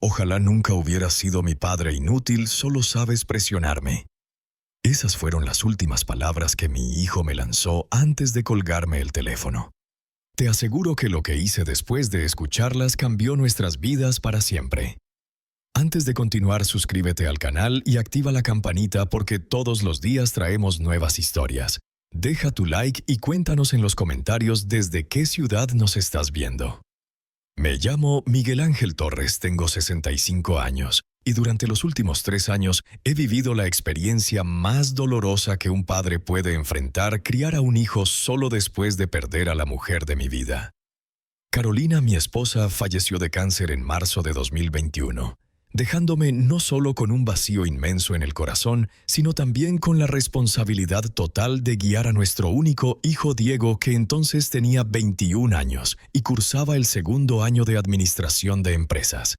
Ojalá nunca hubieras sido mi padre inútil, solo sabes presionarme. Esas fueron las últimas palabras que mi hijo me lanzó antes de colgarme el teléfono. Te aseguro que lo que hice después de escucharlas cambió nuestras vidas para siempre. Antes de continuar, suscríbete al canal y activa la campanita porque todos los días traemos nuevas historias. Deja tu like y cuéntanos en los comentarios desde qué ciudad nos estás viendo. Me llamo Miguel Ángel Torres, tengo 65 años y durante los últimos 3 años he vivido la experiencia más dolorosa que un padre puede enfrentar: criar a un hijo solo después de perder a la mujer de mi vida. Carolina, mi esposa, falleció de cáncer en marzo de 2021. Dejándome no solo con un vacío inmenso en el corazón, sino también con la responsabilidad total de guiar a nuestro único hijo Diego, que entonces tenía 21 años y cursaba el segundo año de Administración de Empresas.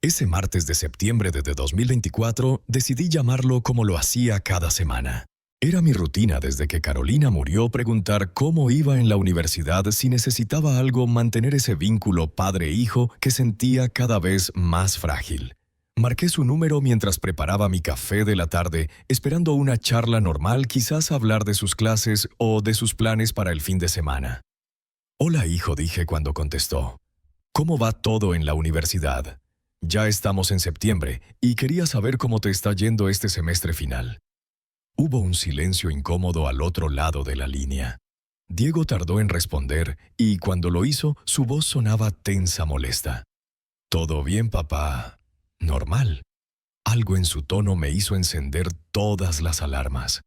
Ese martes de septiembre de 2024 decidí llamarlo como lo hacía cada semana. Era mi rutina desde que Carolina murió preguntar cómo iba en la universidad, si necesitaba algo, mantener ese vínculo padre-hijo que sentía cada vez más frágil. Marqué su número mientras preparaba mi café de la tarde, esperando una charla normal, quizás hablar de sus clases o de sus planes para el fin de semana. «Hola, hijo», dije cuando contestó. «¿Cómo va todo en la universidad? Ya estamos en septiembre y quería saber cómo te está yendo este semestre final». Hubo un silencio incómodo al otro lado de la línea. Diego tardó en responder y cuando lo hizo, su voz sonaba tensa, molesta. «¿Todo bien, papá? Normal». Algo en su tono me hizo encender todas las alarmas.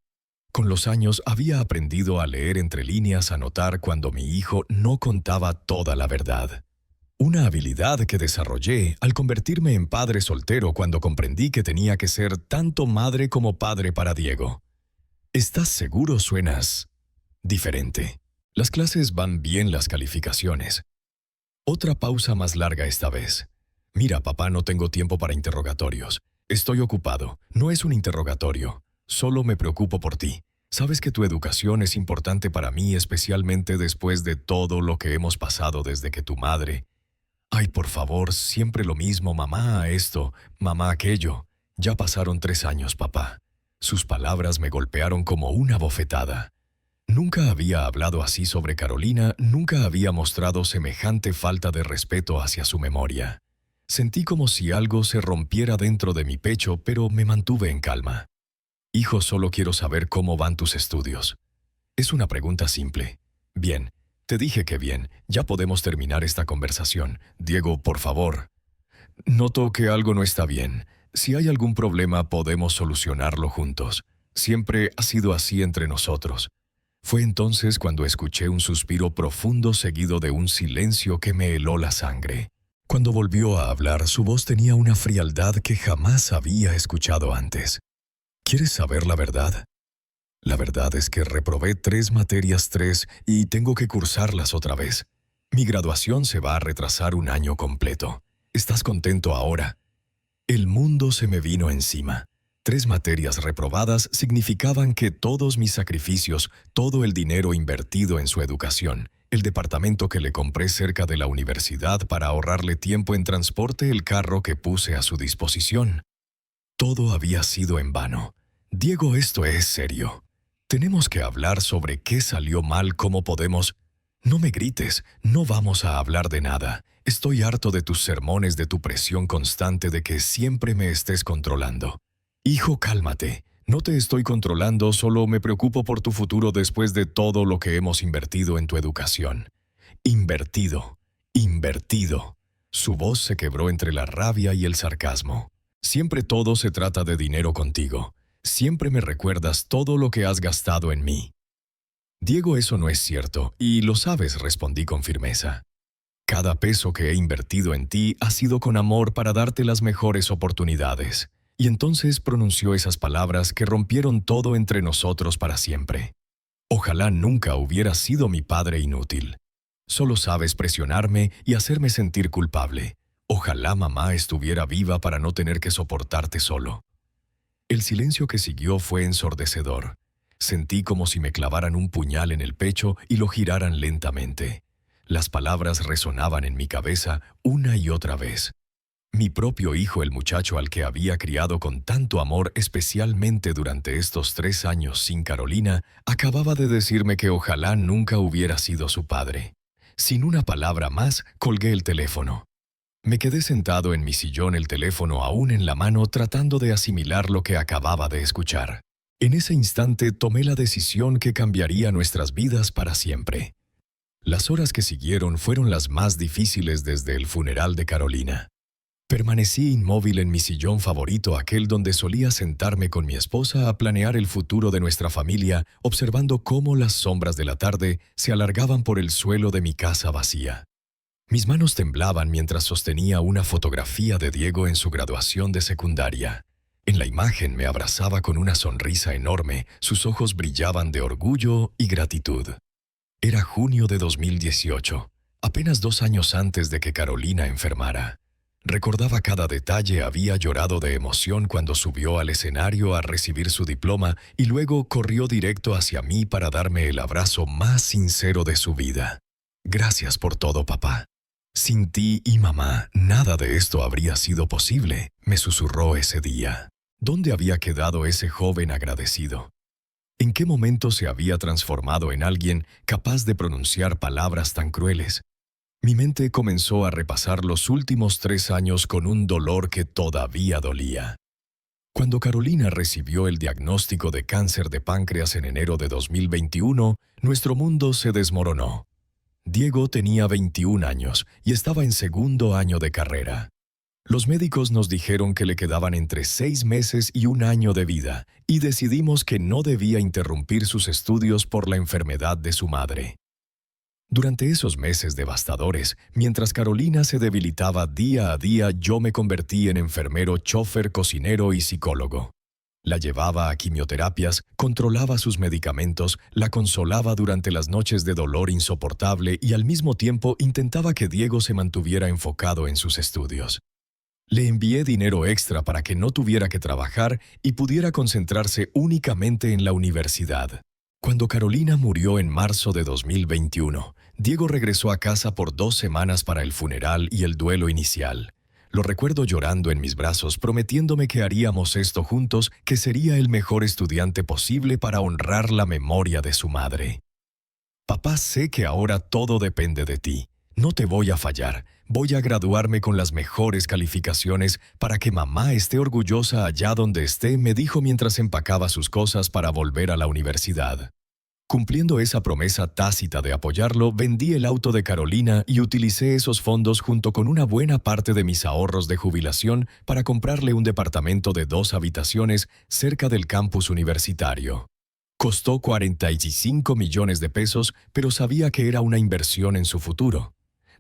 Con los años había aprendido a leer entre líneas, a notar cuando mi hijo no contaba toda la verdad. Una habilidad que desarrollé al convertirme en padre soltero cuando comprendí que tenía que ser tanto madre como padre para Diego. «¿Estás seguro? Suenas diferente. Las clases van bien, las calificaciones». Otra pausa más larga esta vez. «Mira, papá, no tengo tiempo para interrogatorios. Estoy ocupado. No es un interrogatorio. Solo me preocupo por ti. Sabes que tu educación es importante para mí, especialmente después de todo lo que hemos pasado desde que tu madre... Ay, por favor, siempre lo mismo, mamá esto, mamá aquello. Ya pasaron 3 años, papá». Sus palabras me golpearon como una bofetada. Nunca había hablado así sobre Carolina, nunca había mostrado semejante falta de respeto hacia su memoria. Sentí como si algo se rompiera dentro de mi pecho, pero me mantuve en calma. «Hijo, solo quiero saber cómo van tus estudios». Es una pregunta simple. «Bien». Te dije que bien, ya podemos terminar esta conversación. Diego, por favor. Noto que algo no está bien. Si hay algún problema, podemos solucionarlo juntos. Siempre ha sido así entre nosotros. Fue entonces cuando escuché un suspiro profundo seguido de un silencio que me heló la sangre. Cuando volvió a hablar, su voz tenía una frialdad que jamás había escuchado antes. ¿Quieres saber la verdad? La verdad es que reprobé 3 materias, y tengo que cursarlas otra vez. Mi graduación se va a retrasar 1 año completo. ¿Estás contento ahora? El mundo se me vino encima. 3 materias reprobadas significaban que todos mis sacrificios, todo el dinero invertido en su educación, el departamento que le compré cerca de la universidad para ahorrarle tiempo en transporte, el carro que puse a su disposición, todo había sido en vano. Diego, esto es serio. Tenemos que hablar sobre qué salió mal, cómo podemos... No me grites, no vamos a hablar de nada. Estoy harto de tus sermones, de tu presión constante, de que siempre me estés controlando. Hijo, cálmate. No te estoy controlando, solo me preocupo por tu futuro después de todo lo que hemos invertido en tu educación. Invertido, invertido. Su voz se quebró entre la rabia y el sarcasmo. Siempre todo se trata de dinero contigo. Siempre me recuerdas todo lo que has gastado en mí. Diego, eso no es cierto, y lo sabes, respondí con firmeza. Cada peso que he invertido en ti ha sido con amor para darte las mejores oportunidades. Y entonces pronunció esas palabras que rompieron todo entre nosotros para siempre. Ojalá nunca hubieras sido mi padre inútil. Solo sabes presionarme y hacerme sentir culpable. Ojalá mamá estuviera viva para no tener que soportarte solo. El silencio que siguió fue ensordecedor. Sentí como si me clavaran un puñal en el pecho y lo giraran lentamente. Las palabras resonaban en mi cabeza una y otra vez. Mi propio hijo, el muchacho al que había criado con tanto amor, especialmente durante estos 3 años sin Carolina, acababa de decirme que ojalá nunca hubiera sido su padre. Sin una palabra más, colgué el teléfono. Me quedé sentado en mi sillón, el teléfono aún en la mano, tratando de asimilar lo que acababa de escuchar. En ese instante tomé la decisión que cambiaría nuestras vidas para siempre. Las horas que siguieron fueron las más difíciles desde el funeral de Carolina. Permanecí inmóvil en mi sillón favorito, aquel donde solía sentarme con mi esposa a planear el futuro de nuestra familia, observando cómo las sombras de la tarde se alargaban por el suelo de mi casa vacía. Mis manos temblaban mientras sostenía una fotografía de Diego en su graduación de secundaria. En la imagen me abrazaba con una sonrisa enorme, sus ojos brillaban de orgullo y gratitud. Era junio de 2018, apenas 2 años antes de que Carolina enfermara. Recordaba cada detalle, había llorado de emoción cuando subió al escenario a recibir su diploma y luego corrió directo hacia mí para darme el abrazo más sincero de su vida. Gracias por todo, papá. Sin ti y mamá, nada de esto habría sido posible, me susurró ese día. ¿Dónde había quedado ese joven agradecido? ¿En qué momento se había transformado en alguien capaz de pronunciar palabras tan crueles? Mi mente comenzó a repasar los últimos 3 años con un dolor que todavía dolía. Cuando Carolina recibió el diagnóstico de cáncer de páncreas en enero de 2021, nuestro mundo se desmoronó. Diego tenía 21 años y estaba en segundo año de carrera. Los médicos nos dijeron que le quedaban entre 6 meses y 1 año de vida, y decidimos que no debía interrumpir sus estudios por la enfermedad de su madre. Durante esos meses devastadores, mientras Carolina se debilitaba día a día, yo me convertí en enfermero, chofer, cocinero y psicólogo. La llevaba a quimioterapias, controlaba sus medicamentos, la consolaba durante las noches de dolor insoportable y al mismo tiempo intentaba que Diego se mantuviera enfocado en sus estudios. Le envié dinero extra para que no tuviera que trabajar y pudiera concentrarse únicamente en la universidad. Cuando Carolina murió en marzo de 2021, Diego regresó a casa por 2 semanas para el funeral y el duelo inicial. Lo recuerdo llorando en mis brazos, prometiéndome que haríamos esto juntos, que sería el mejor estudiante posible para honrar la memoria de su madre. Papá, sé que ahora todo depende de ti. No te voy a fallar. Voy a graduarme con las mejores calificaciones para que mamá esté orgullosa allá donde esté, me dijo mientras empacaba sus cosas para volver a la universidad. Cumpliendo esa promesa tácita de apoyarlo, vendí el auto de Carolina y utilicé esos fondos junto con una buena parte de mis ahorros de jubilación para comprarle un departamento de 2 habitaciones cerca del campus universitario. Costó 45 millones de pesos, pero sabía que era una inversión en su futuro.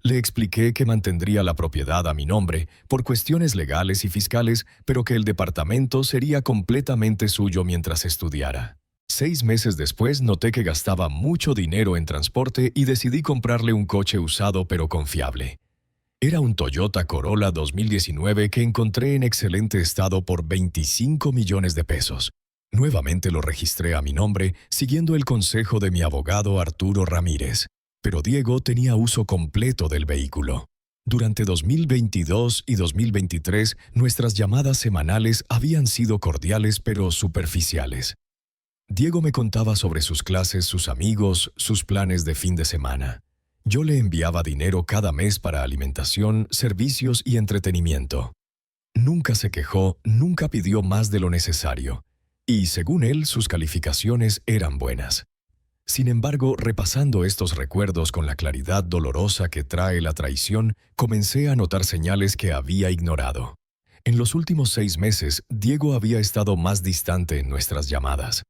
Le expliqué que mantendría la propiedad a mi nombre por cuestiones legales y fiscales, pero que el departamento sería completamente suyo mientras estudiara. 6 meses después noté que gastaba mucho dinero en transporte y decidí comprarle un coche usado pero confiable. Era un Toyota Corolla 2019 que encontré en excelente estado por 25 millones de pesos. Nuevamente lo registré a mi nombre, siguiendo el consejo de mi abogado Arturo Ramírez. Pero Diego tenía uso completo del vehículo. Durante 2022 y 2023, nuestras llamadas semanales habían sido cordiales pero superficiales. Diego me contaba sobre sus clases, sus amigos, sus planes de fin de semana. Yo le enviaba dinero cada mes para alimentación, servicios y entretenimiento. Nunca se quejó, nunca pidió más de lo necesario. Y, según él, sus calificaciones eran buenas. Sin embargo, repasando estos recuerdos con la claridad dolorosa que trae la traición, comencé a notar señales que había ignorado. En los últimos 6 meses, Diego había estado más distante en nuestras llamadas.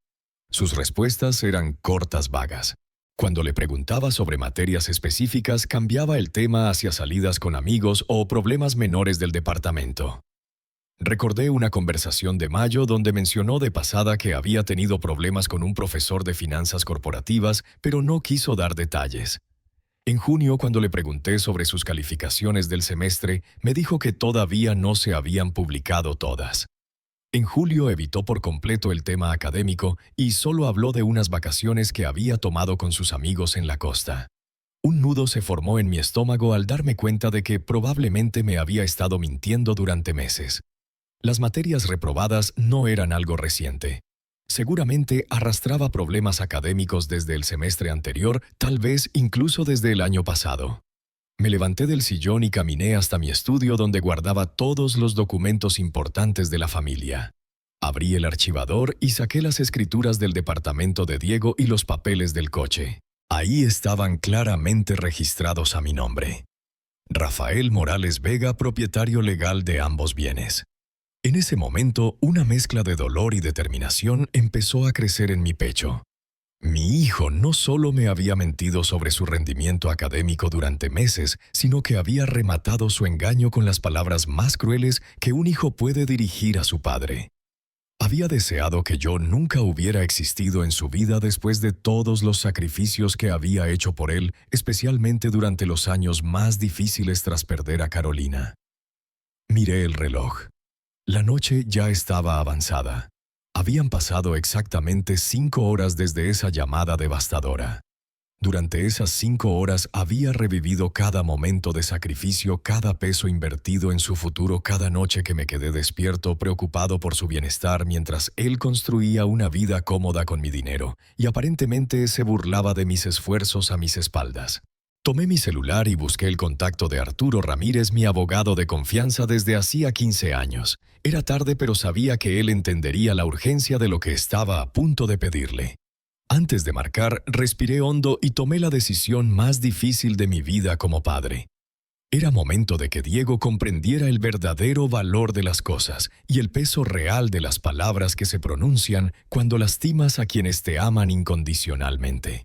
Sus respuestas eran cortas, vagas. Cuando le preguntaba sobre materias específicas, cambiaba el tema hacia salidas con amigos o problemas menores del departamento. Recordé una conversación de mayo donde mencionó de pasada que había tenido problemas con un profesor de finanzas corporativas, pero no quiso dar detalles. En junio, cuando le pregunté sobre sus calificaciones del semestre, me dijo que todavía no se habían publicado todas. En julio evitó por completo el tema académico y solo habló de unas vacaciones que había tomado con sus amigos en la costa. Un nudo se formó en mi estómago al darme cuenta de que probablemente me había estado mintiendo durante meses. Las materias reprobadas no eran algo reciente. Seguramente arrastraba problemas académicos desde el semestre anterior, tal vez incluso desde el año pasado. Me levanté del sillón y caminé hasta mi estudio donde guardaba todos los documentos importantes de la familia. Abrí el archivador y saqué las escrituras del departamento de Diego y los papeles del coche. Ahí estaban claramente registrados a mi nombre. Rafael Morales Vega, propietario legal de ambos bienes. En ese momento, una mezcla de dolor y determinación empezó a crecer en mi pecho. Mi hijo no solo me había mentido sobre su rendimiento académico durante meses, sino que había rematado su engaño con las palabras más crueles que un hijo puede dirigir a su padre. Había deseado que yo nunca hubiera existido en su vida después de todos los sacrificios que había hecho por él, especialmente durante los años más difíciles tras perder a Carolina. Miré el reloj. La noche ya estaba avanzada. Habían pasado exactamente 5 horas desde esa llamada devastadora. Durante esas 5 horas había revivido cada momento de sacrificio, cada peso invertido en su futuro, cada noche que me quedé despierto, preocupado por su bienestar mientras él construía una vida cómoda con mi dinero, y aparentemente se burlaba de mis esfuerzos a mis espaldas. Tomé mi celular y busqué el contacto de Arturo Ramírez, mi abogado de confianza desde hacía 15 años. Era tarde, pero sabía que él entendería la urgencia de lo que estaba a punto de pedirle. Antes de marcar, respiré hondo y tomé la decisión más difícil de mi vida como padre. Era momento de que Diego comprendiera el verdadero valor de las cosas y el peso real de las palabras que se pronuncian cuando lastimas a quienes te aman incondicionalmente.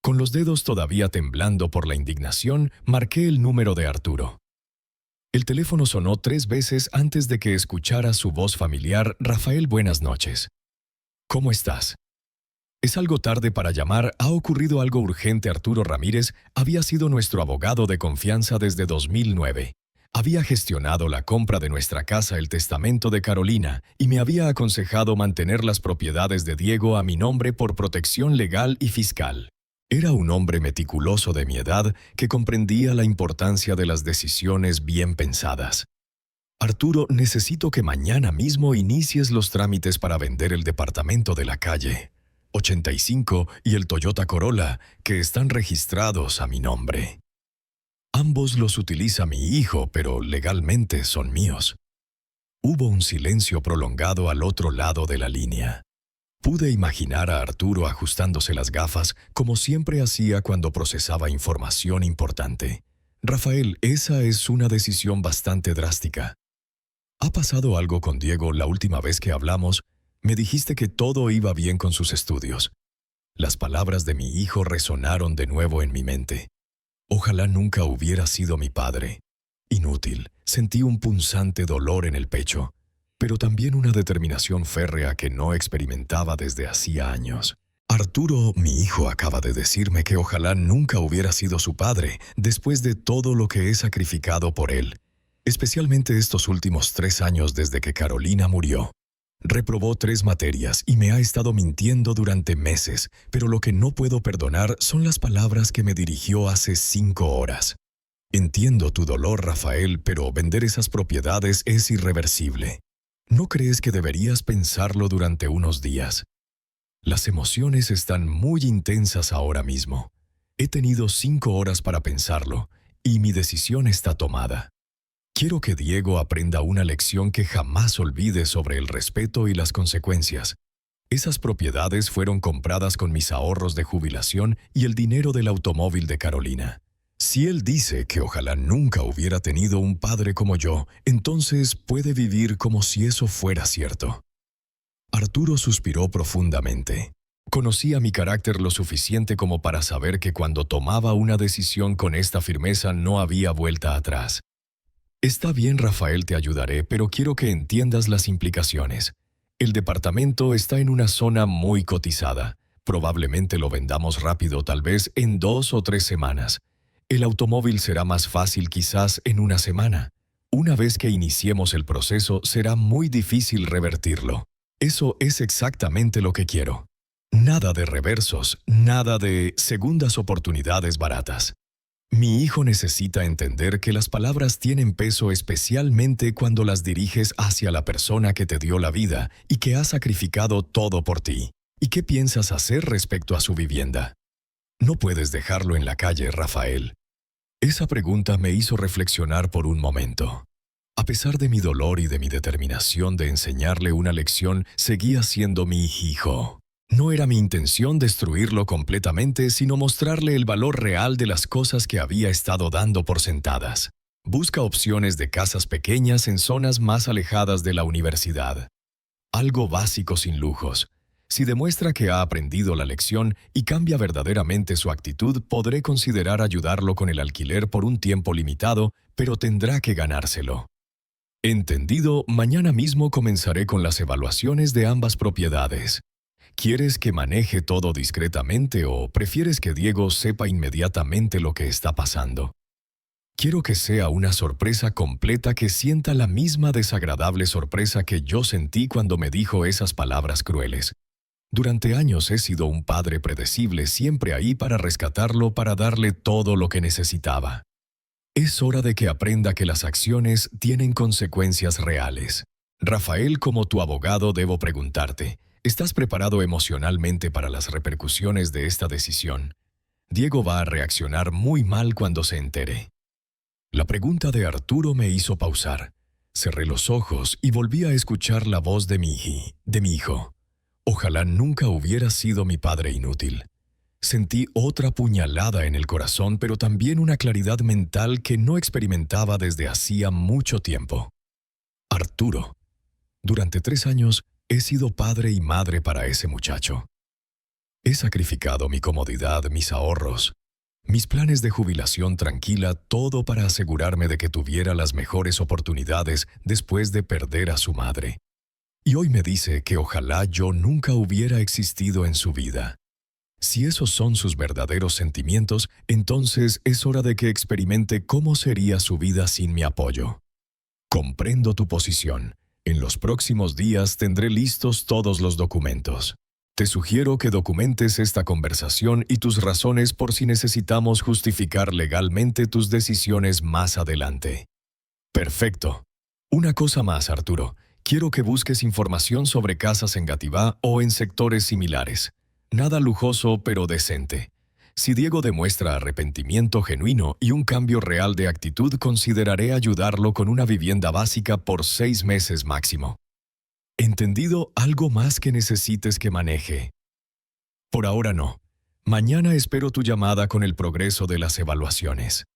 Con los dedos todavía temblando por la indignación, marqué el número de Arturo. El teléfono sonó 3 veces antes de que escuchara su voz familiar. Rafael, buenas noches. ¿Cómo estás? Es algo tarde para llamar. Ha ocurrido algo urgente. Arturo Ramírez había sido nuestro abogado de confianza desde 2009. Había gestionado la compra de nuestra casa, el testamento de Carolina, y me había aconsejado mantener las propiedades de Diego a mi nombre por protección legal y fiscal. Era un hombre meticuloso de mi edad que comprendía la importancia de las decisiones bien pensadas. Arturo, necesito que mañana mismo inicies los trámites para vender el departamento de la calle 85 y el Toyota Corolla, que están registrados a mi nombre. Ambos los utiliza mi hijo, pero legalmente son míos. Hubo un silencio prolongado al otro lado de la línea. Pude imaginar a Arturo ajustándose las gafas, como siempre hacía cuando procesaba información importante. Rafael, esa es una decisión bastante drástica. ¿Ha pasado algo con Diego? La última vez que hablamos, me dijiste que todo iba bien con sus estudios. Las palabras de mi hijo resonaron de nuevo en mi mente. Ojalá nunca hubiera sido mi padre. Inútil. Sentí un punzante dolor en el pecho, pero también una determinación férrea que no experimentaba desde hacía años. Arturo, mi hijo, acaba de decirme que ojalá nunca hubiera sido su padre después de todo lo que he sacrificado por él, especialmente estos últimos 3 años desde que Carolina murió. Reprobó 3 materias y me ha estado mintiendo durante meses, pero lo que no puedo perdonar son las palabras que me dirigió hace 5 horas. Entiendo tu dolor, Rafael, pero vender esas propiedades es irreversible. ¿No crees que deberías pensarlo durante unos días? Las emociones están muy intensas ahora mismo. He tenido 5 horas para pensarlo, y mi decisión está tomada. Quiero que Diego aprenda una lección que jamás olvide sobre el respeto y las consecuencias. Esas propiedades fueron compradas con mis ahorros de jubilación y el dinero del automóvil de Carolina. Si él dice que ojalá nunca hubiera tenido un padre como yo, entonces puede vivir como si eso fuera cierto. Arturo suspiró profundamente. Conocía mi carácter lo suficiente como para saber que cuando tomaba una decisión con esta firmeza no había vuelta atrás. Está bien, Rafael, te ayudaré, pero quiero que entiendas las implicaciones. El departamento está en una zona muy cotizada. Probablemente lo vendamos rápido, tal vez en 2 o 3 semanas. El automóvil será más fácil quizás en 1 semana. Una vez que iniciemos el proceso, será muy difícil revertirlo. Eso es exactamente lo que quiero. Nada de reversos, nada de segundas oportunidades baratas. Mi hijo necesita entender que las palabras tienen peso especialmente cuando las diriges hacia la persona que te dio la vida y que ha sacrificado todo por ti. ¿Y qué piensas hacer respecto a su vivienda? No puedes dejarlo en la calle, Rafael. Esa pregunta me hizo reflexionar por un momento. A pesar de mi dolor y de mi determinación de enseñarle una lección, seguía siendo mi hijo. No era mi intención destruirlo completamente, sino mostrarle el valor real de las cosas que había estado dando por sentadas. Busca opciones de casas pequeñas en zonas más alejadas de la universidad. Algo básico sin lujos. Si demuestra que ha aprendido la lección y cambia verdaderamente su actitud, podré considerar ayudarlo con el alquiler por un tiempo limitado, pero tendrá que ganárselo. Entendido, mañana mismo comenzaré con las evaluaciones de ambas propiedades. ¿Quieres que maneje todo discretamente o prefieres que Diego sepa inmediatamente lo que está pasando? Quiero que sea una sorpresa completa, que sienta la misma desagradable sorpresa que yo sentí cuando me dijo esas palabras crueles. Durante años he sido un padre predecible, siempre ahí para rescatarlo, para darle todo lo que necesitaba. Es hora de que aprenda que las acciones tienen consecuencias reales. Rafael, como tu abogado, debo preguntarte, ¿estás preparado emocionalmente para las repercusiones de esta decisión? Diego va a reaccionar muy mal cuando se entere. La pregunta de Arturo me hizo pausar. Cerré los ojos y volví a escuchar la voz de mi hijo. Ojalá nunca hubiera sido mi padre inútil. Sentí otra puñalada en el corazón, pero también una claridad mental que no experimentaba desde hacía mucho tiempo. Arturo. Durante 3 años he sido padre y madre para ese muchacho. He sacrificado mi comodidad, mis ahorros, mis planes de jubilación tranquila, todo para asegurarme de que tuviera las mejores oportunidades después de perder a su madre. Y hoy me dice que ojalá yo nunca hubiera existido en su vida. Si esos son sus verdaderos sentimientos, entonces es hora de que experimente cómo sería su vida sin mi apoyo. Comprendo tu posición. En los próximos días tendré listos todos los documentos. Te sugiero que documentes esta conversación y tus razones por si necesitamos justificar legalmente tus decisiones más adelante. Perfecto. Una cosa más, Arturo. Quiero que busques información sobre casas en Gativá o en sectores similares. Nada lujoso, pero decente. Si Diego demuestra arrepentimiento genuino y un cambio real de actitud, consideraré ayudarlo con una vivienda básica por 6 meses máximo. ¿Entendido? ¿Algo más que necesites que maneje? Por ahora no. Mañana espero tu llamada con el progreso de las evaluaciones.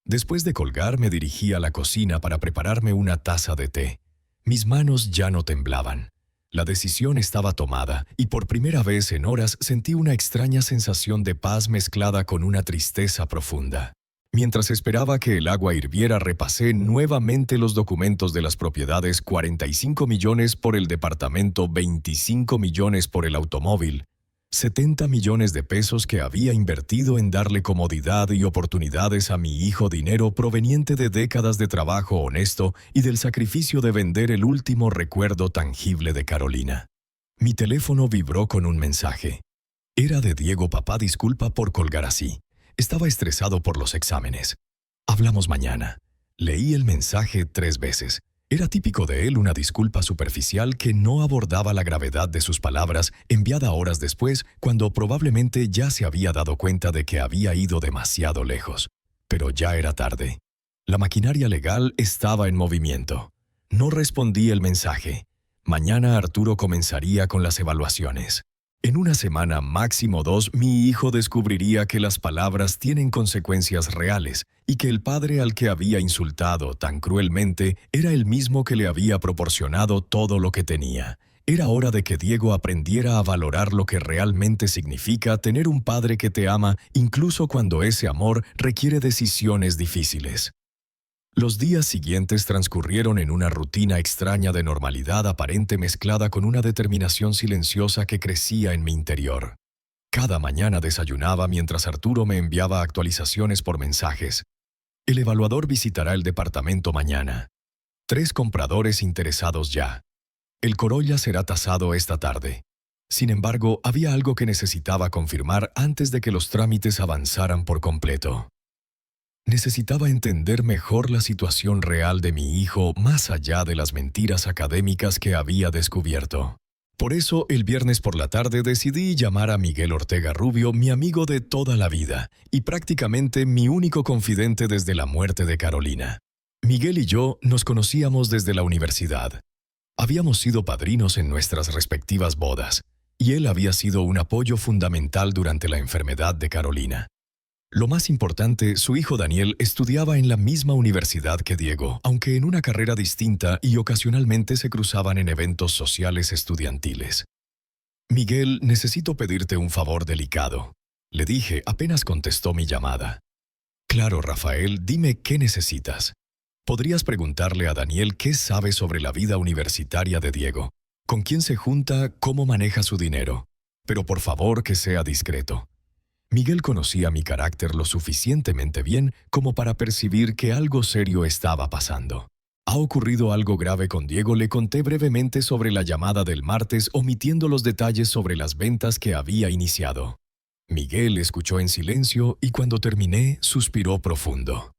Después de colgar, me dirigí a la cocina para prepararme una taza de té. Mis manos ya no temblaban. La decisión estaba tomada y por primera vez en horas sentí una extraña sensación de paz mezclada con una tristeza profunda. Mientras esperaba que el agua hirviera, repasé nuevamente los documentos de las propiedades: 45 millones por el departamento, 25 millones por el automóvil, 70 millones de pesos que había invertido en darle comodidad y oportunidades a mi hijo, dinero proveniente de décadas de trabajo honesto y del sacrificio de vender el último recuerdo tangible de Carolina. Mi teléfono vibró con un mensaje. Era de Diego. Papá, disculpa por colgar así. Estaba estresado por los exámenes. Hablamos mañana. Leí el mensaje 3 veces. Era típico de él, una disculpa superficial que no abordaba la gravedad de sus palabras, enviada horas después, cuando probablemente ya se había dado cuenta de que había ido demasiado lejos. Pero ya era tarde. La maquinaria legal estaba en movimiento. No respondí el mensaje. Mañana Arturo comenzaría con las evaluaciones. En una semana, máximo 2, mi hijo descubriría que las palabras tienen consecuencias reales y que el padre al que había insultado tan cruelmente era el mismo que le había proporcionado todo lo que tenía. Era hora de que Diego aprendiera a valorar lo que realmente significa tener un padre que te ama, incluso cuando ese amor requiere decisiones difíciles. Los días siguientes transcurrieron en una rutina extraña de normalidad aparente mezclada con una determinación silenciosa que crecía en mi interior. Cada mañana desayunaba mientras Arturo me enviaba actualizaciones por mensajes. El evaluador visitará el departamento mañana. 3 compradores interesados ya. El Corolla será tasado esta tarde. Sin embargo, había algo que necesitaba confirmar antes de que los trámites avanzaran por completo. Necesitaba entender mejor la situación real de mi hijo más allá de las mentiras académicas que había descubierto. Por eso, el viernes por la tarde decidí llamar a Miguel Ortega Rubio, mi amigo de toda la vida, y prácticamente mi único confidente desde la muerte de Carolina. Miguel y yo nos conocíamos desde la universidad. Habíamos sido padrinos en nuestras respectivas bodas, y él había sido un apoyo fundamental durante la enfermedad de Carolina. Lo más importante, su hijo Daniel estudiaba en la misma universidad que Diego, aunque en una carrera distinta y ocasionalmente se cruzaban en eventos sociales estudiantiles. «Miguel, necesito pedirte un favor delicado», le dije apenas contestó mi llamada. «Claro, Rafael, dime qué necesitas. Podrías preguntarle a Daniel qué sabe sobre la vida universitaria de Diego, con quién se junta, cómo maneja su dinero. Pero por favor que sea discreto». Miguel conocía mi carácter lo suficientemente bien como para percibir que algo serio estaba pasando. «Ha ocurrido algo grave con Diego», le conté brevemente sobre la llamada del martes, omitiendo los detalles sobre las ventas que había iniciado. Miguel escuchó en silencio y cuando terminé, suspiró profundo.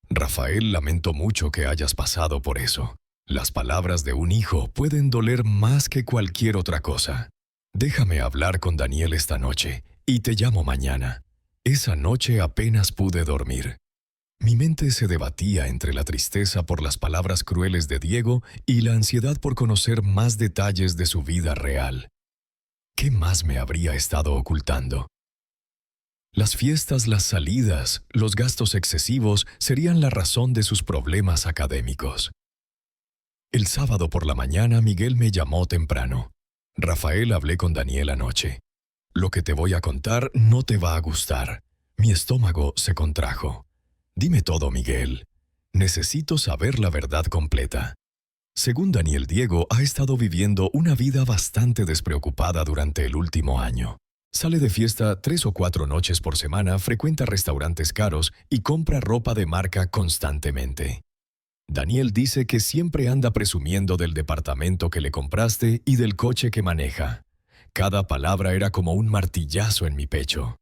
«Rafael, lamento mucho que hayas pasado por eso. Las palabras de un hijo pueden doler más que cualquier otra cosa. Déjame hablar con Daniel esta noche y te llamo mañana». Esa noche apenas pude dormir. Mi mente se debatía entre la tristeza por las palabras crueles de Diego y la ansiedad por conocer más detalles de su vida real. ¿Qué más me habría estado ocultando? Las fiestas, las salidas, los gastos excesivos serían la razón de sus problemas académicos. El sábado por la mañana Miguel me llamó temprano. «Rafael, hablé con Daniel anoche. Lo que te voy a contar no te va a gustar». Mi estómago se contrajo. «Dime todo, Miguel. Necesito saber la verdad completa». Según Daniel, Diego ha estado viviendo una vida bastante despreocupada durante el último año. Sale de fiesta 3 o 4 noches por semana, frecuenta restaurantes caros y compra ropa de marca constantemente. Daniel dice que siempre anda presumiendo del departamento que le compraste y del coche que maneja. Cada palabra era como un martillazo en mi pecho.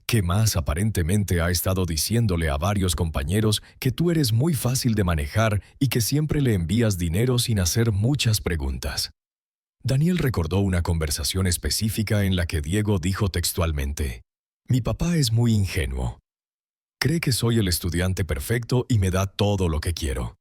¿Qué más? Aparentemente ha estado diciéndole a varios compañeros que tú eres muy fácil de manejar y que siempre le envías dinero sin hacer muchas preguntas. Daniel recordó una conversación específica en la que Diego dijo textualmente: «Mi papá es muy ingenuo. Cree que soy el estudiante perfecto y me da todo lo que quiero».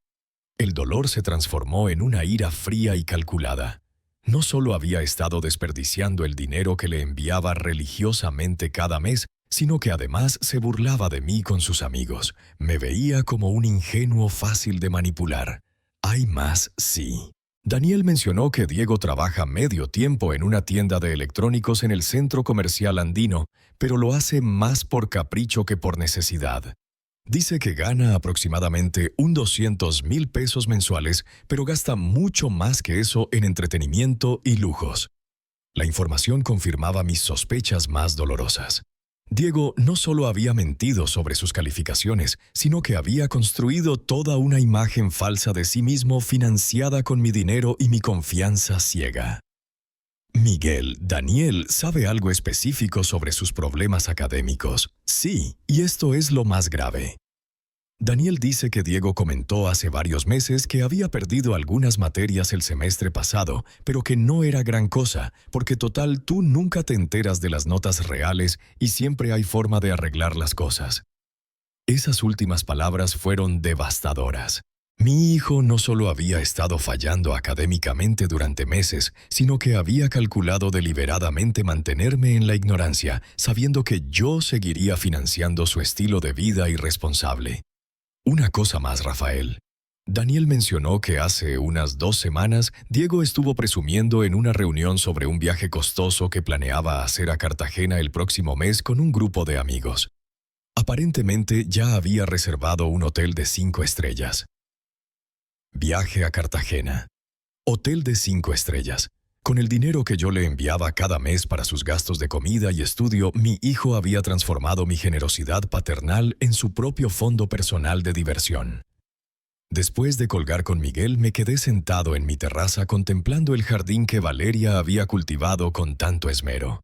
El dolor se transformó en una ira fría y calculada. No solo había estado desperdiciando el dinero que le enviaba religiosamente cada mes, sino que además se burlaba de mí con sus amigos. Me veía como un ingenuo fácil de manipular. Hay más, sí. Daniel mencionó que Diego trabaja medio tiempo en una tienda de electrónicos en el centro comercial andino, pero lo hace más por capricho que por necesidad. Dice que gana aproximadamente 200,000 pesos mensuales, pero gasta mucho más que eso en entretenimiento y lujos. La información confirmaba mis sospechas más dolorosas. Diego no solo había mentido sobre sus calificaciones, sino que había construido toda una imagen falsa de sí mismo financiada con mi dinero y mi confianza ciega. «Miguel, Daniel sabe algo específico sobre sus problemas académicos. Sí, y esto es lo más grave». Daniel dice que Diego comentó hace varios meses que había perdido algunas materias el semestre pasado, pero que no era gran cosa, porque total tú nunca te enteras de las notas reales y siempre hay forma de arreglar las cosas. Esas últimas palabras fueron devastadoras. Mi hijo no solo había estado fallando académicamente durante meses, sino que había calculado deliberadamente mantenerme en la ignorancia, sabiendo que yo seguiría financiando su estilo de vida irresponsable. Una cosa más, Rafael. Daniel mencionó que hace unas 2 semanas Diego estuvo presumiendo en una reunión sobre un viaje costoso que planeaba hacer a Cartagena el próximo mes con un grupo de amigos. Aparentemente ya había reservado un hotel de 5 estrellas. Viaje a Cartagena. Hotel de 5 estrellas. Con el dinero que yo le enviaba cada mes para sus gastos de comida y estudio, mi hijo había transformado mi generosidad paternal en su propio fondo personal de diversión. Después de colgar con Miguel, me quedé sentado en mi terraza contemplando el jardín que Valeria había cultivado con tanto esmero.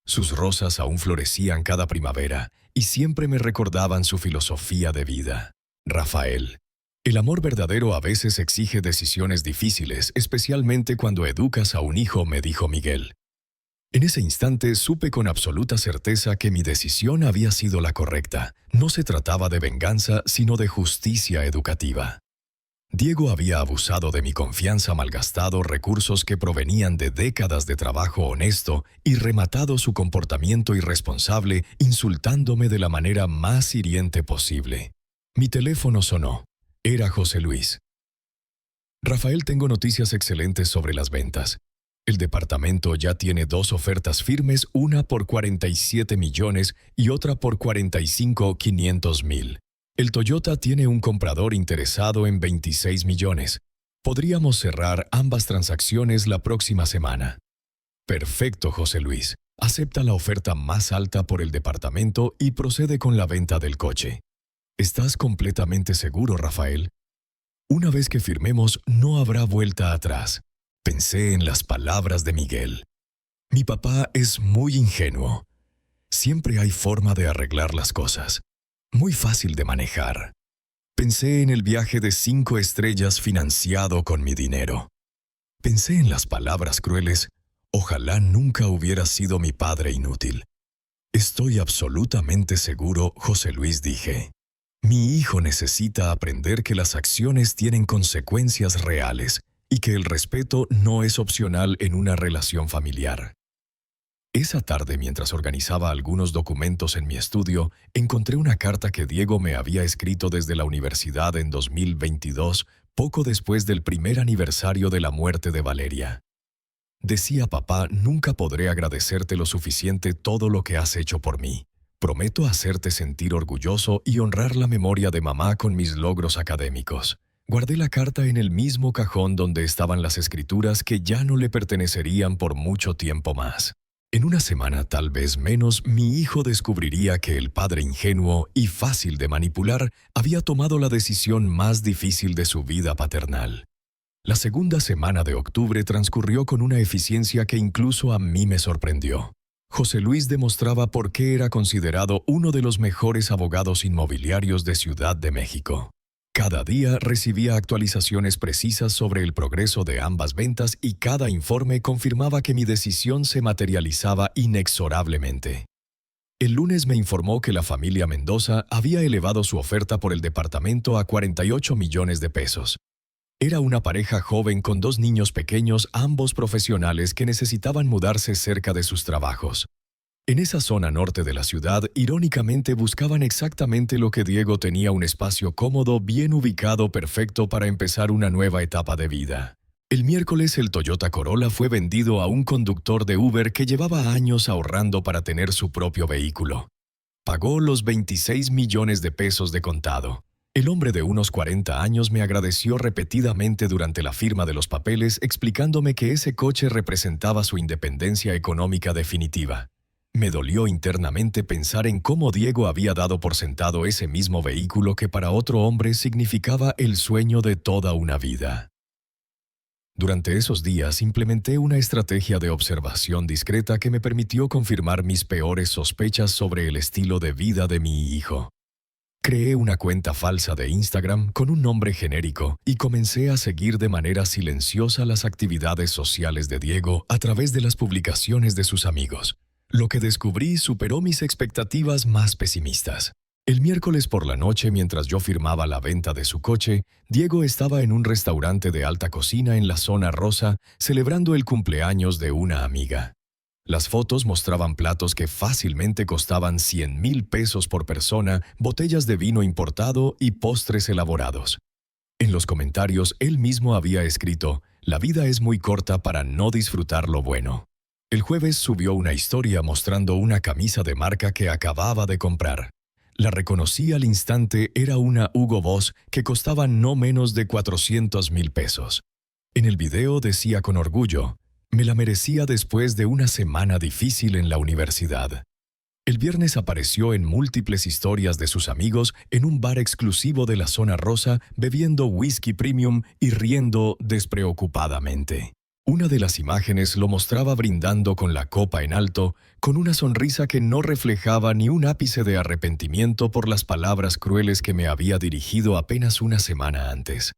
Sus rosas aún florecían cada primavera y siempre me recordaban su filosofía de vida. Rafael. El amor verdadero a veces exige decisiones difíciles, especialmente cuando educas a un hijo, me dijo Miguel. En ese instante supe con absoluta certeza que mi decisión había sido la correcta. No se trataba de venganza, sino de justicia educativa. Diego había abusado de mi confianza, malgastado recursos que provenían de décadas de trabajo honesto y rematado su comportamiento irresponsable, insultándome de la manera más hiriente posible. Mi teléfono sonó. Era José Luis. Rafael, tengo noticias excelentes sobre las ventas. El departamento ya tiene 2 ofertas firmes, una por 47 millones y otra por 45,500,000. El Toyota tiene un comprador interesado en 26 millones. Podríamos cerrar ambas transacciones la próxima semana. Perfecto, José Luis. Acepta la oferta más alta por el departamento y procede con la venta del coche. ¿Estás completamente seguro, Rafael? Una vez que firmemos, no habrá vuelta atrás. Pensé en las palabras de Miguel. Mi papá es muy ingenuo. Siempre hay forma de arreglar las cosas. Muy fácil de manejar. Pensé en el viaje de 5 estrellas financiado con mi dinero. Pensé en las palabras crueles. Ojalá nunca hubiera sido mi padre inútil. Estoy absolutamente seguro, José Luis, dije. Mi hijo necesita aprender que las acciones tienen consecuencias reales y que el respeto no es opcional en una relación familiar. Esa tarde, mientras organizaba algunos documentos en mi estudio, encontré una carta que Diego me había escrito desde la universidad en 2022, poco después del primer aniversario de la muerte de Valeria. Decía: papá, nunca podré agradecerte lo suficiente todo lo que has hecho por mí. Prometo hacerte sentir orgulloso y honrar la memoria de mamá con mis logros académicos. Guardé la carta en el mismo cajón donde estaban las escrituras que ya no le pertenecerían por mucho tiempo más. En una semana, tal vez menos, mi hijo descubriría que el padre ingenuo y fácil de manipular había tomado la decisión más difícil de su vida paternal. La segunda semana de octubre transcurrió con una eficiencia que incluso a mí me sorprendió. José Luis demostraba por qué era considerado uno de los mejores abogados inmobiliarios de Ciudad de México. Cada día recibía actualizaciones precisas sobre el progreso de ambas ventas y cada informe confirmaba que mi decisión se materializaba inexorablemente. El lunes me informó que la familia Mendoza había elevado su oferta por el departamento a 48 millones de pesos. Era una pareja joven con 2 niños pequeños, ambos profesionales que necesitaban mudarse cerca de sus trabajos. En esa zona norte de la ciudad, irónicamente buscaban exactamente lo que Diego tenía: un espacio cómodo, bien ubicado, perfecto para empezar una nueva etapa de vida. El miércoles el Toyota Corolla fue vendido a un conductor de Uber que llevaba años ahorrando para tener su propio vehículo. Pagó los 26 millones de pesos de contado. El hombre de unos 40 años me agradeció repetidamente durante la firma de los papeles, explicándome que ese coche representaba su independencia económica definitiva. Me dolió internamente pensar en cómo Diego había dado por sentado ese mismo vehículo que para otro hombre significaba el sueño de toda una vida. Durante esos días implementé una estrategia de observación discreta que me permitió confirmar mis peores sospechas sobre el estilo de vida de mi hijo. Creé una cuenta falsa de Instagram con un nombre genérico y comencé a seguir de manera silenciosa las actividades sociales de Diego a través de las publicaciones de sus amigos. Lo que descubrí superó mis expectativas más pesimistas. El miércoles por la noche, mientras yo firmaba la venta de su coche, Diego estaba en un restaurante de alta cocina en la zona rosa celebrando el cumpleaños de una amiga. Las fotos mostraban platos que fácilmente costaban 100,000 pesos por persona, botellas de vino importado y postres elaborados. En los comentarios, él mismo había escrito: «La vida es muy corta para no disfrutar lo bueno». El jueves subió una historia mostrando una camisa de marca que acababa de comprar. La reconocí al instante, era una Hugo Boss que costaba no menos de 400,000 pesos. En el video decía con orgullo: «Me la merecía después de una semana difícil en la universidad». El viernes apareció en múltiples historias de sus amigos en un bar exclusivo de la zona rosa, bebiendo whisky premium y riendo despreocupadamente. Una de las imágenes lo mostraba brindando con la copa en alto, con una sonrisa que no reflejaba ni un ápice de arrepentimiento por las palabras crueles que me había dirigido apenas una semana antes.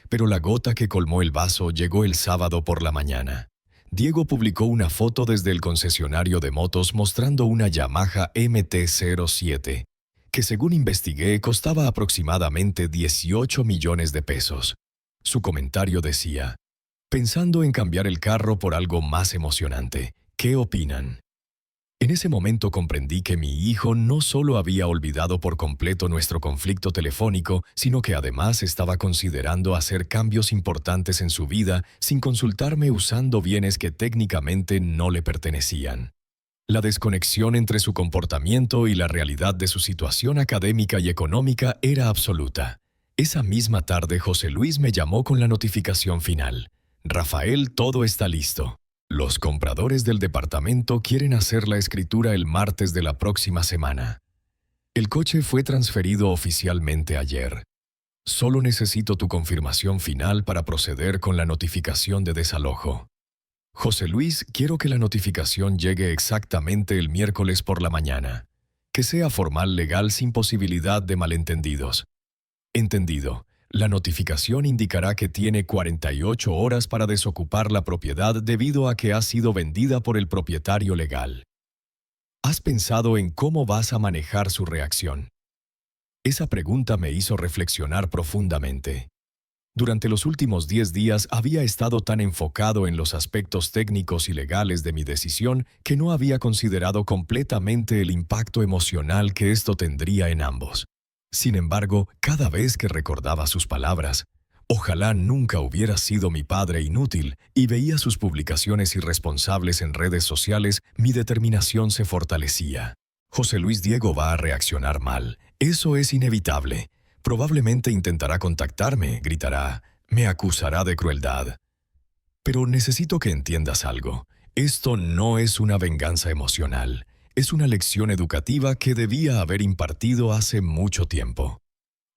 Pero la gota que colmó el vaso llegó el sábado por la mañana. Diego publicó una foto desde el concesionario de motos mostrando una Yamaha MT-07, que según investigué costaba aproximadamente 18 millones de pesos. Su comentario decía: pensando en cambiar el carro por algo más emocionante. ¿Qué opinan? En ese momento comprendí que mi hijo no solo había olvidado por completo nuestro conflicto telefónico, sino que además estaba considerando hacer cambios importantes en su vida sin consultarme, usando bienes que técnicamente no le pertenecían. La desconexión entre su comportamiento y la realidad de su situación académica y económica era absoluta. Esa misma tarde José Luis me llamó con la notificación final: Rafael, todo está listo. Los compradores del departamento quieren hacer la escritura el martes de la próxima semana. El coche fue transferido oficialmente ayer. Solo necesito tu confirmación final para proceder con la notificación de desalojo. José Luis, quiero que la notificación llegue exactamente el miércoles por la mañana. Que sea formal, legal, sin posibilidad de malentendidos. Entendido. La notificación indicará que tiene 48 horas para desocupar la propiedad debido a que ha sido vendida por el propietario legal. ¿Has pensado en cómo vas a manejar su reacción? Esa pregunta me hizo reflexionar profundamente. Durante los últimos 10 días había estado tan enfocado en los aspectos técnicos y legales de mi decisión que no había considerado completamente el impacto emocional que esto tendría en ambos. Sin embargo, cada vez que recordaba sus palabras, ojalá nunca hubiera sido mi padre inútil, y veía sus publicaciones irresponsables en redes sociales, mi determinación se fortalecía. José Luis, Diego va a reaccionar mal. Eso es inevitable. Probablemente intentará contactarme, gritará, me acusará de crueldad. Pero necesito que entiendas algo. Esto no es una venganza emocional. Es una lección educativa que debía haber impartido hace mucho tiempo.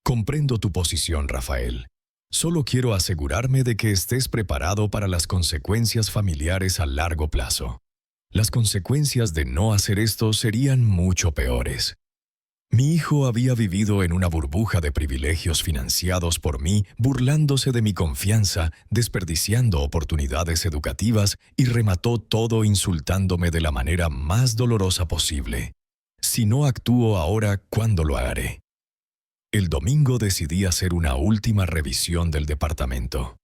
Comprendo tu posición, Rafael. Solo quiero asegurarme de que estés preparado para las consecuencias familiares a largo plazo. Las consecuencias de no hacer esto serían mucho peores. Mi hijo había vivido en una burbuja de privilegios financiados por mí, burlándose de mi confianza, desperdiciando oportunidades educativas y remató todo insultándome de la manera más dolorosa posible. Si no actúo ahora, ¿cuándo lo haré? El domingo decidí hacer una última revisión del departamento.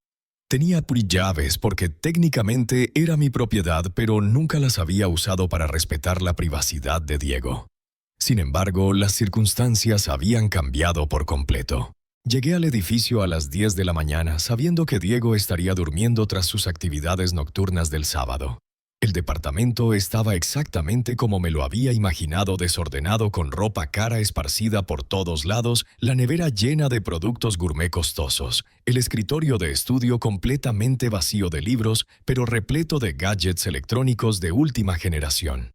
Tenía llaves porque técnicamente era mi propiedad, pero nunca las había usado para respetar la privacidad de Diego. Sin embargo, las circunstancias habían cambiado por completo. Llegué al edificio a las 10 de la mañana, sabiendo que Diego estaría durmiendo tras sus actividades nocturnas del sábado. El departamento estaba exactamente como me lo había imaginado, desordenado, con ropa cara esparcida por todos lados, la nevera llena de productos gourmet costosos, el escritorio de estudio completamente vacío de libros, pero repleto de gadgets electrónicos de última generación.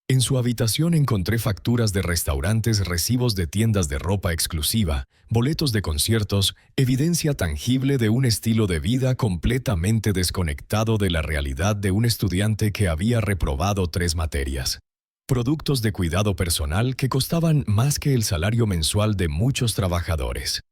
En su habitación encontré facturas de restaurantes, recibos de tiendas de ropa exclusiva, boletos de conciertos, evidencia tangible de un estilo de vida completamente desconectado de la realidad de un estudiante que había reprobado 3 materias. Productos de cuidado personal que costaban más que el salario mensual de muchos trabajadores.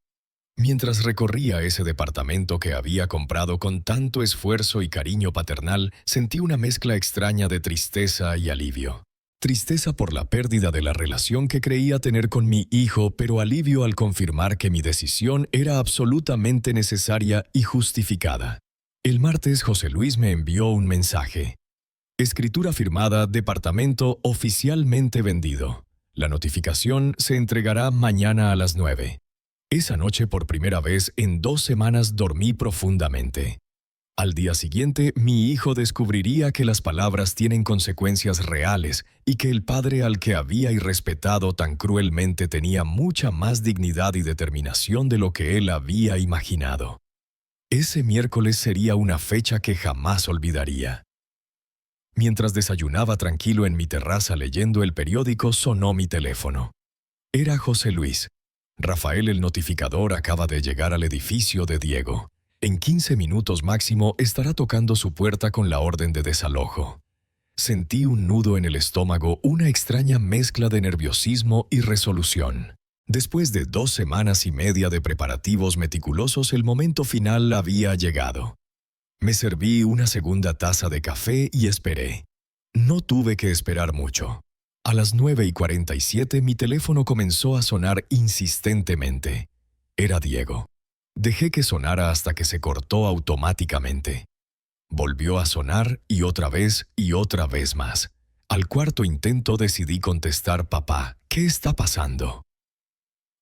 Mientras recorría ese departamento que había comprado con tanto esfuerzo y cariño paternal, sentí una mezcla extraña de tristeza y alivio. Tristeza por la pérdida de la relación que creía tener con mi hijo, pero alivio al confirmar que mi decisión era absolutamente necesaria y justificada. El martes José Luis me envió un mensaje. Escritura firmada, departamento oficialmente vendido. La notificación se entregará mañana a las 9. Esa noche, por primera vez en 2 semanas, dormí profundamente. Al día siguiente, mi hijo descubriría que las palabras tienen consecuencias reales y que el padre al que había irrespetado tan cruelmente tenía mucha más dignidad y determinación de lo que él había imaginado. Ese miércoles sería una fecha que jamás olvidaría. Mientras desayunaba tranquilo en mi terraza leyendo el periódico, sonó mi teléfono. Era José Luis. Rafael, el notificador, acaba de llegar al edificio de Diego. En 15 minutos máximo estará tocando su puerta con la orden de desalojo. Sentí un nudo en el estómago, una extraña mezcla de nerviosismo y resolución. Después de 2 semanas y media de preparativos meticulosos, el momento final había llegado. Me serví una segunda taza de café y esperé. No tuve que esperar mucho. A las 9:47 mi teléfono comenzó a sonar insistentemente. Era Diego. Dejé que sonara hasta que se cortó automáticamente. Volvió a sonar y otra vez más. Al cuarto intento decidí contestar: «Papá, ¿qué está pasando?».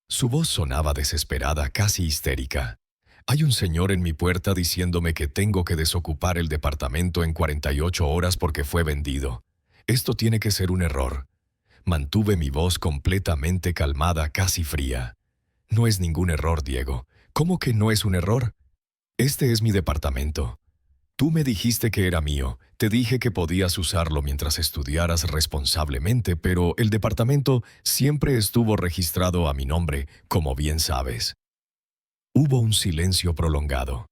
Su voz sonaba desesperada, casi histérica. «Hay un señor en mi puerta diciéndome que tengo que desocupar el departamento en 48 horas porque fue vendido. Esto tiene que ser un error». Mantuve mi voz completamente calmada, casi fría. «No es ningún error, Diego». «¿Cómo que no es un error? Este es mi departamento. Tú me dijiste que era mío, te dije que podías usarlo mientras estudiaras responsablemente, pero el departamento siempre estuvo registrado a mi nombre, como bien sabes». Hubo un silencio prolongado.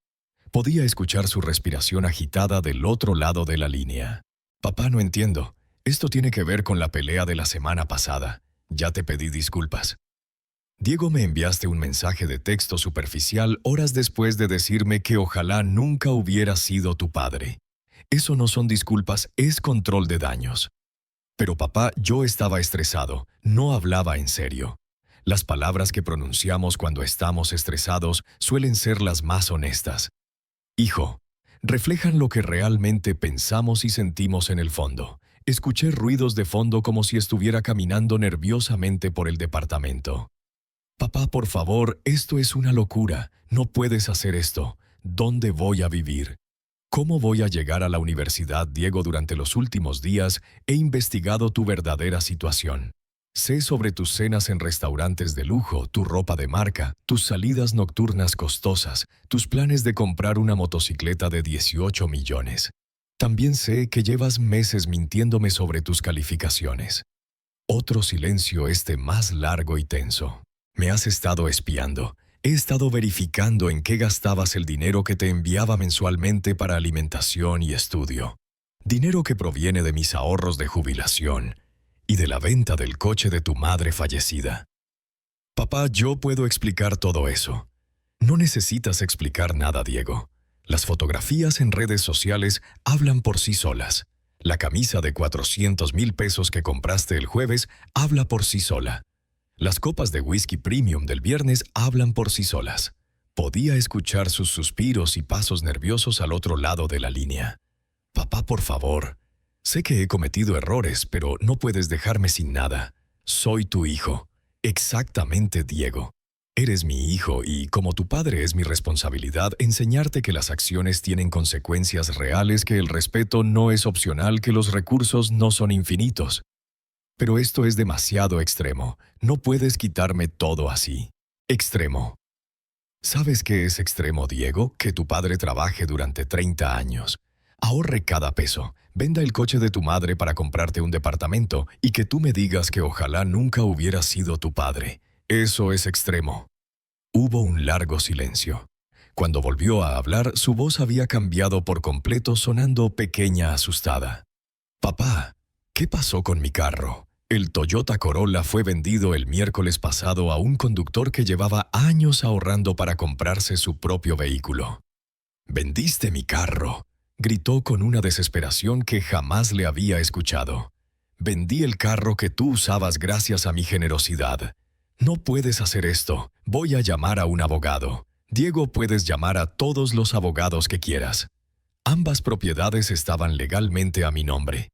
Podía escuchar su respiración agitada del otro lado de la línea. «Papá, no entiendo. Esto tiene que ver con la pelea de la semana pasada. Ya te pedí disculpas». «Diego, me enviaste un mensaje de texto superficial horas después de decirme que ojalá nunca hubiera sido tu padre. Eso no son disculpas, es control de daños». «Pero papá, yo estaba estresado, no hablaba en serio». Las palabras que pronunciamos cuando estamos estresados suelen ser las más honestas. «Hijo, reflejan lo que realmente pensamos y sentimos en el fondo». Escuché ruidos de fondo como si estuviera caminando nerviosamente por el departamento. «Papá, por favor, esto es una locura. No puedes hacer esto. ¿Dónde voy a vivir? ¿Cómo voy a llegar a la universidad, Diego? Durante los últimos días he investigado tu verdadera situación. Sé sobre tus cenas en restaurantes de lujo, tu ropa de marca, tus salidas nocturnas costosas, tus planes de comprar una motocicleta de 18 millones. También sé que llevas meses mintiéndome sobre tus calificaciones». Otro silencio, más largo y tenso. «Me has estado espiando. He estado verificando en qué gastabas el dinero que te enviaba mensualmente para alimentación y estudio. Dinero que proviene de mis ahorros de jubilación y de la venta del coche de tu madre fallecida». «Papá, yo puedo explicar todo eso». «No necesitas explicar nada, Diego. Las fotografías en redes sociales hablan por sí solas. La camisa de 400,000 pesos que compraste el jueves habla por sí sola. Las copas de whisky premium del viernes hablan por sí solas». Podía escuchar sus suspiros y pasos nerviosos al otro lado de la línea. «Papá, por favor. Sé que he cometido errores, pero no puedes dejarme sin nada. Soy tu hijo. Exactamente, Diego. Eres mi hijo y, como tu padre, es mi responsabilidad enseñarte que las acciones tienen consecuencias reales, que el respeto no es opcional, que los recursos no son infinitos. Pero esto es demasiado extremo. No puedes quitarme todo así. Extremo». «¿Sabes qué es extremo, Diego? Que tu padre trabaje durante 30 años. Ahorre cada peso. Venda el coche de tu madre para comprarte un departamento y que tú me digas que ojalá nunca hubiera sido tu padre. Eso es extremo». Hubo un largo silencio. Cuando volvió a hablar, su voz había cambiado por completo, sonando pequeña, asustada. «Papá, ¿qué pasó con mi carro? El Toyota Corolla fue vendido el miércoles pasado a un conductor que llevaba años ahorrando para comprarse su propio vehículo». «¿Vendiste mi carro?», gritó con una desesperación que jamás le había escuchado. «Vendí el carro que tú usabas gracias a mi generosidad. No puedes hacer esto. Voy a llamar a un abogado. Diego, puedes llamar a todos los abogados que quieras. Ambas propiedades estaban legalmente a mi nombre.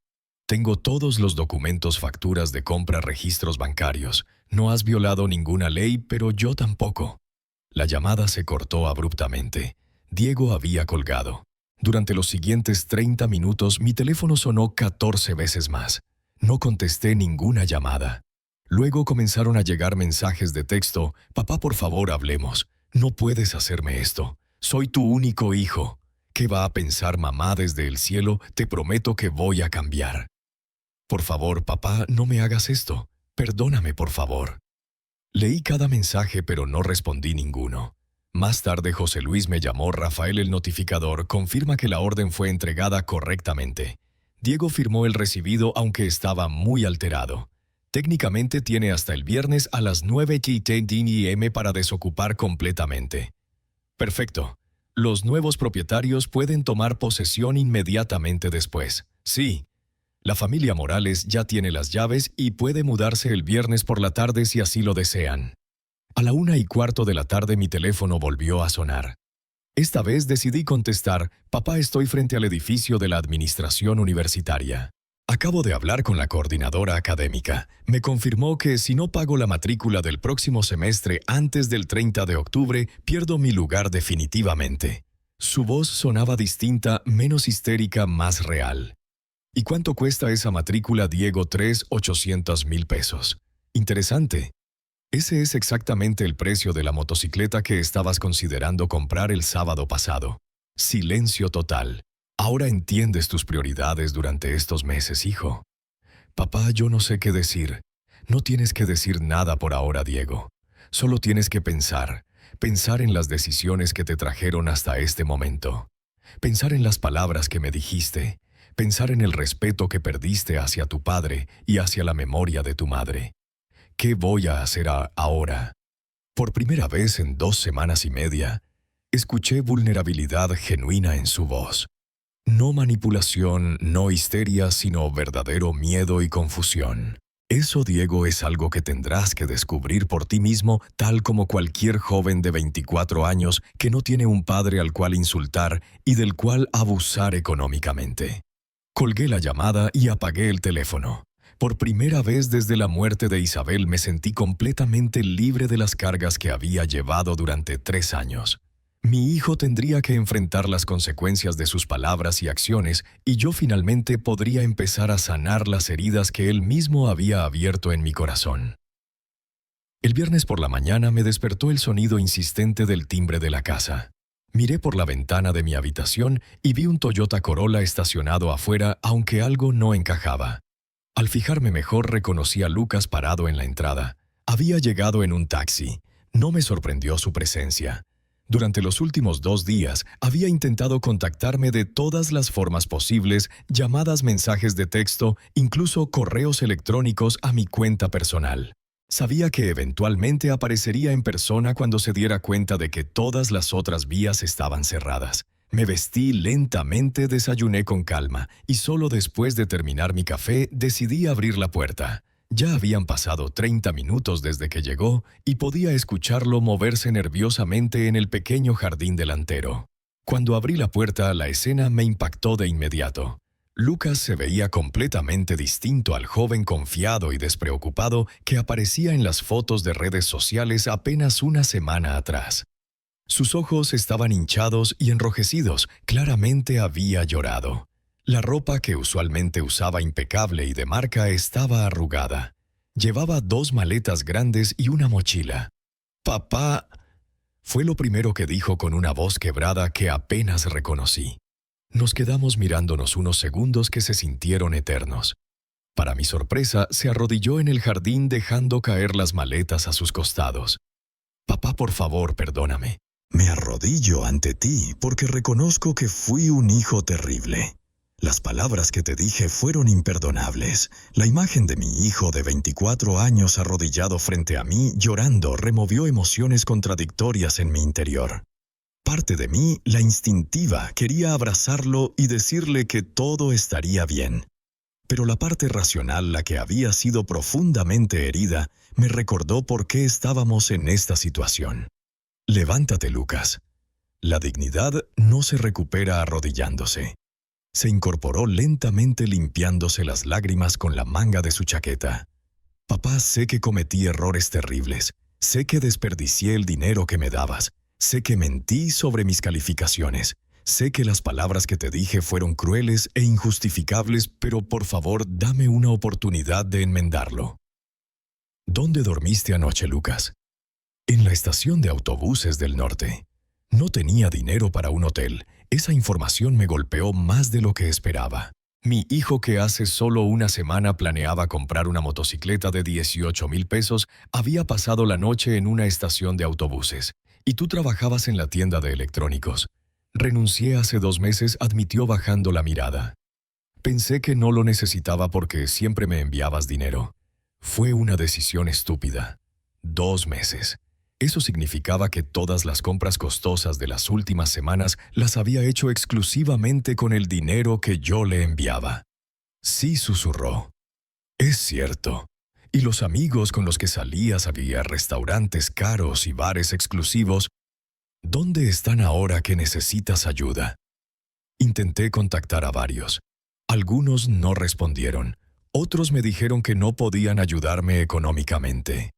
Tengo todos los documentos, facturas de compra, registros bancarios. No has violado ninguna ley, pero yo tampoco». La llamada se cortó abruptamente. Diego había colgado. Durante los siguientes 30 minutos mi teléfono sonó 14 veces más. No contesté ninguna llamada. Luego comenzaron a llegar mensajes de texto. «Papá, por favor, hablemos. No puedes hacerme esto. Soy tu único hijo. ¿Qué va a pensar mamá desde el cielo? Te prometo que voy a cambiar. Por favor, papá, no me hagas esto. Perdóname, por favor. Leí cada mensaje, pero no respondí ninguno. Más tarde, José Luis me llamó. Rafael, el notificador, confirma que la orden fue entregada correctamente. Diego firmó el recibido, aunque estaba muy alterado. Técnicamente tiene hasta el viernes a las 9:30 am para desocupar completamente. Perfecto. Los nuevos propietarios pueden tomar posesión inmediatamente después. Sí. La familia Morales ya tiene las llaves y puede mudarse el viernes por la tarde si así lo desean. A la 1:15 de la tarde mi teléfono volvió a sonar. Esta vez decidí contestar: papá, estoy frente al edificio de la administración universitaria. Acabo de hablar con la coordinadora académica. Me confirmó que si no pago la matrícula del próximo semestre antes del 30 de octubre, pierdo mi lugar definitivamente. Su voz sonaba distinta, menos histérica, más real. ¿Y cuánto cuesta esa matrícula, Diego? 3.800.000 pesos. Interesante. Ese es exactamente el precio de la motocicleta que estabas considerando comprar el sábado pasado. Silencio total. Ahora entiendes tus prioridades durante estos meses, hijo. Papá, yo no sé qué decir. No tienes que decir nada por ahora, Diego. Solo tienes que pensar en las decisiones que te trajeron hasta este momento. Pensar en las palabras que me dijiste. Pensar en el respeto que perdiste hacia tu padre y hacia la memoria de tu madre. ¿Qué voy a hacer ahora? Por primera vez en 2 semanas y media, escuché vulnerabilidad genuina en su voz. No manipulación, no histeria, sino verdadero miedo y confusión. Eso, Diego, es algo que tendrás que descubrir por ti mismo, tal como cualquier joven de 24 años que no tiene un padre al cual insultar y del cual abusar económicamente. Colgué la llamada y apagué el teléfono. Por primera vez desde la muerte de Isabel me sentí completamente libre de las cargas que había llevado durante 3 años. Mi hijo tendría que enfrentar las consecuencias de sus palabras y acciones, y yo finalmente podría empezar a sanar las heridas que él mismo había abierto en mi corazón. El viernes por la mañana me despertó el sonido insistente del timbre de la casa. Miré por la ventana de mi habitación y vi un Toyota Corolla estacionado afuera, aunque algo no encajaba. Al fijarme mejor, reconocí a Lucas parado en la entrada. Había llegado en un taxi. No me sorprendió su presencia. Durante los últimos 2 días, había intentado contactarme de todas las formas posibles: llamadas, mensajes de texto, incluso correos electrónicos a mi cuenta personal. Sabía que eventualmente aparecería en persona cuando se diera cuenta de que todas las otras vías estaban cerradas. Me vestí lentamente, desayuné con calma, y solo después de terminar mi café decidí abrir la puerta. Ya habían pasado 30 minutos desde que llegó y podía escucharlo moverse nerviosamente en el pequeño jardín delantero. Cuando abrí la puerta, la escena me impactó de inmediato. Lucas se veía completamente distinto al joven confiado y despreocupado que aparecía en las fotos de redes sociales apenas una semana atrás. Sus ojos estaban hinchados y enrojecidos, claramente había llorado. La ropa que usualmente usaba, impecable y de marca, estaba arrugada. Llevaba 2 maletas grandes y una mochila. «Papá», fue lo primero que dijo con una voz quebrada que apenas reconocí. Nos quedamos mirándonos unos segundos que se sintieron eternos. Para mi sorpresa, se arrodilló en el jardín dejando caer las maletas a sus costados. «Papá, por favor, perdóname». Me arrodillo ante ti porque reconozco que fui un hijo terrible. Las palabras que te dije fueron imperdonables. La imagen de mi hijo de 24 años arrodillado frente a mí, llorando, removió emociones contradictorias en mi interior. Parte de mí, la instintiva, quería abrazarlo y decirle que todo estaría bien. Pero la parte racional, la que había sido profundamente herida, me recordó por qué estábamos en esta situación. «Levántate, Lucas». La dignidad no se recupera arrodillándose. Se incorporó lentamente, limpiándose las lágrimas con la manga de su chaqueta. «Papá, sé que cometí errores terribles. Sé que desperdicié el dinero que me dabas. Sé que mentí sobre mis calificaciones. Sé que las palabras que te dije fueron crueles e injustificables, pero por favor, dame una oportunidad de enmendarlo». «¿Dónde dormiste anoche, Lucas?» «En la estación de autobuses del norte». No tenía dinero para un hotel. Esa información me golpeó más de lo que esperaba. Mi hijo, que hace solo una semana planeaba comprar una motocicleta de 18,000 pesos, había pasado la noche en una estación de autobuses. Y tú trabajabas en la tienda de electrónicos. Renuncié hace 2 meses, admitió bajando la mirada. Pensé que no lo necesitaba porque siempre me enviabas dinero. Fue una decisión estúpida. 2 meses. Eso significaba que todas las compras costosas de las últimas semanas las había hecho exclusivamente con el dinero que yo le enviaba. Sí, susurró. Es cierto. Y los amigos con los que salías había restaurantes caros y bares exclusivos. ¿Dónde están ahora que necesitas ayuda? Intenté contactar a varios. Algunos no respondieron. Otros me dijeron que no podían ayudarme económicamente.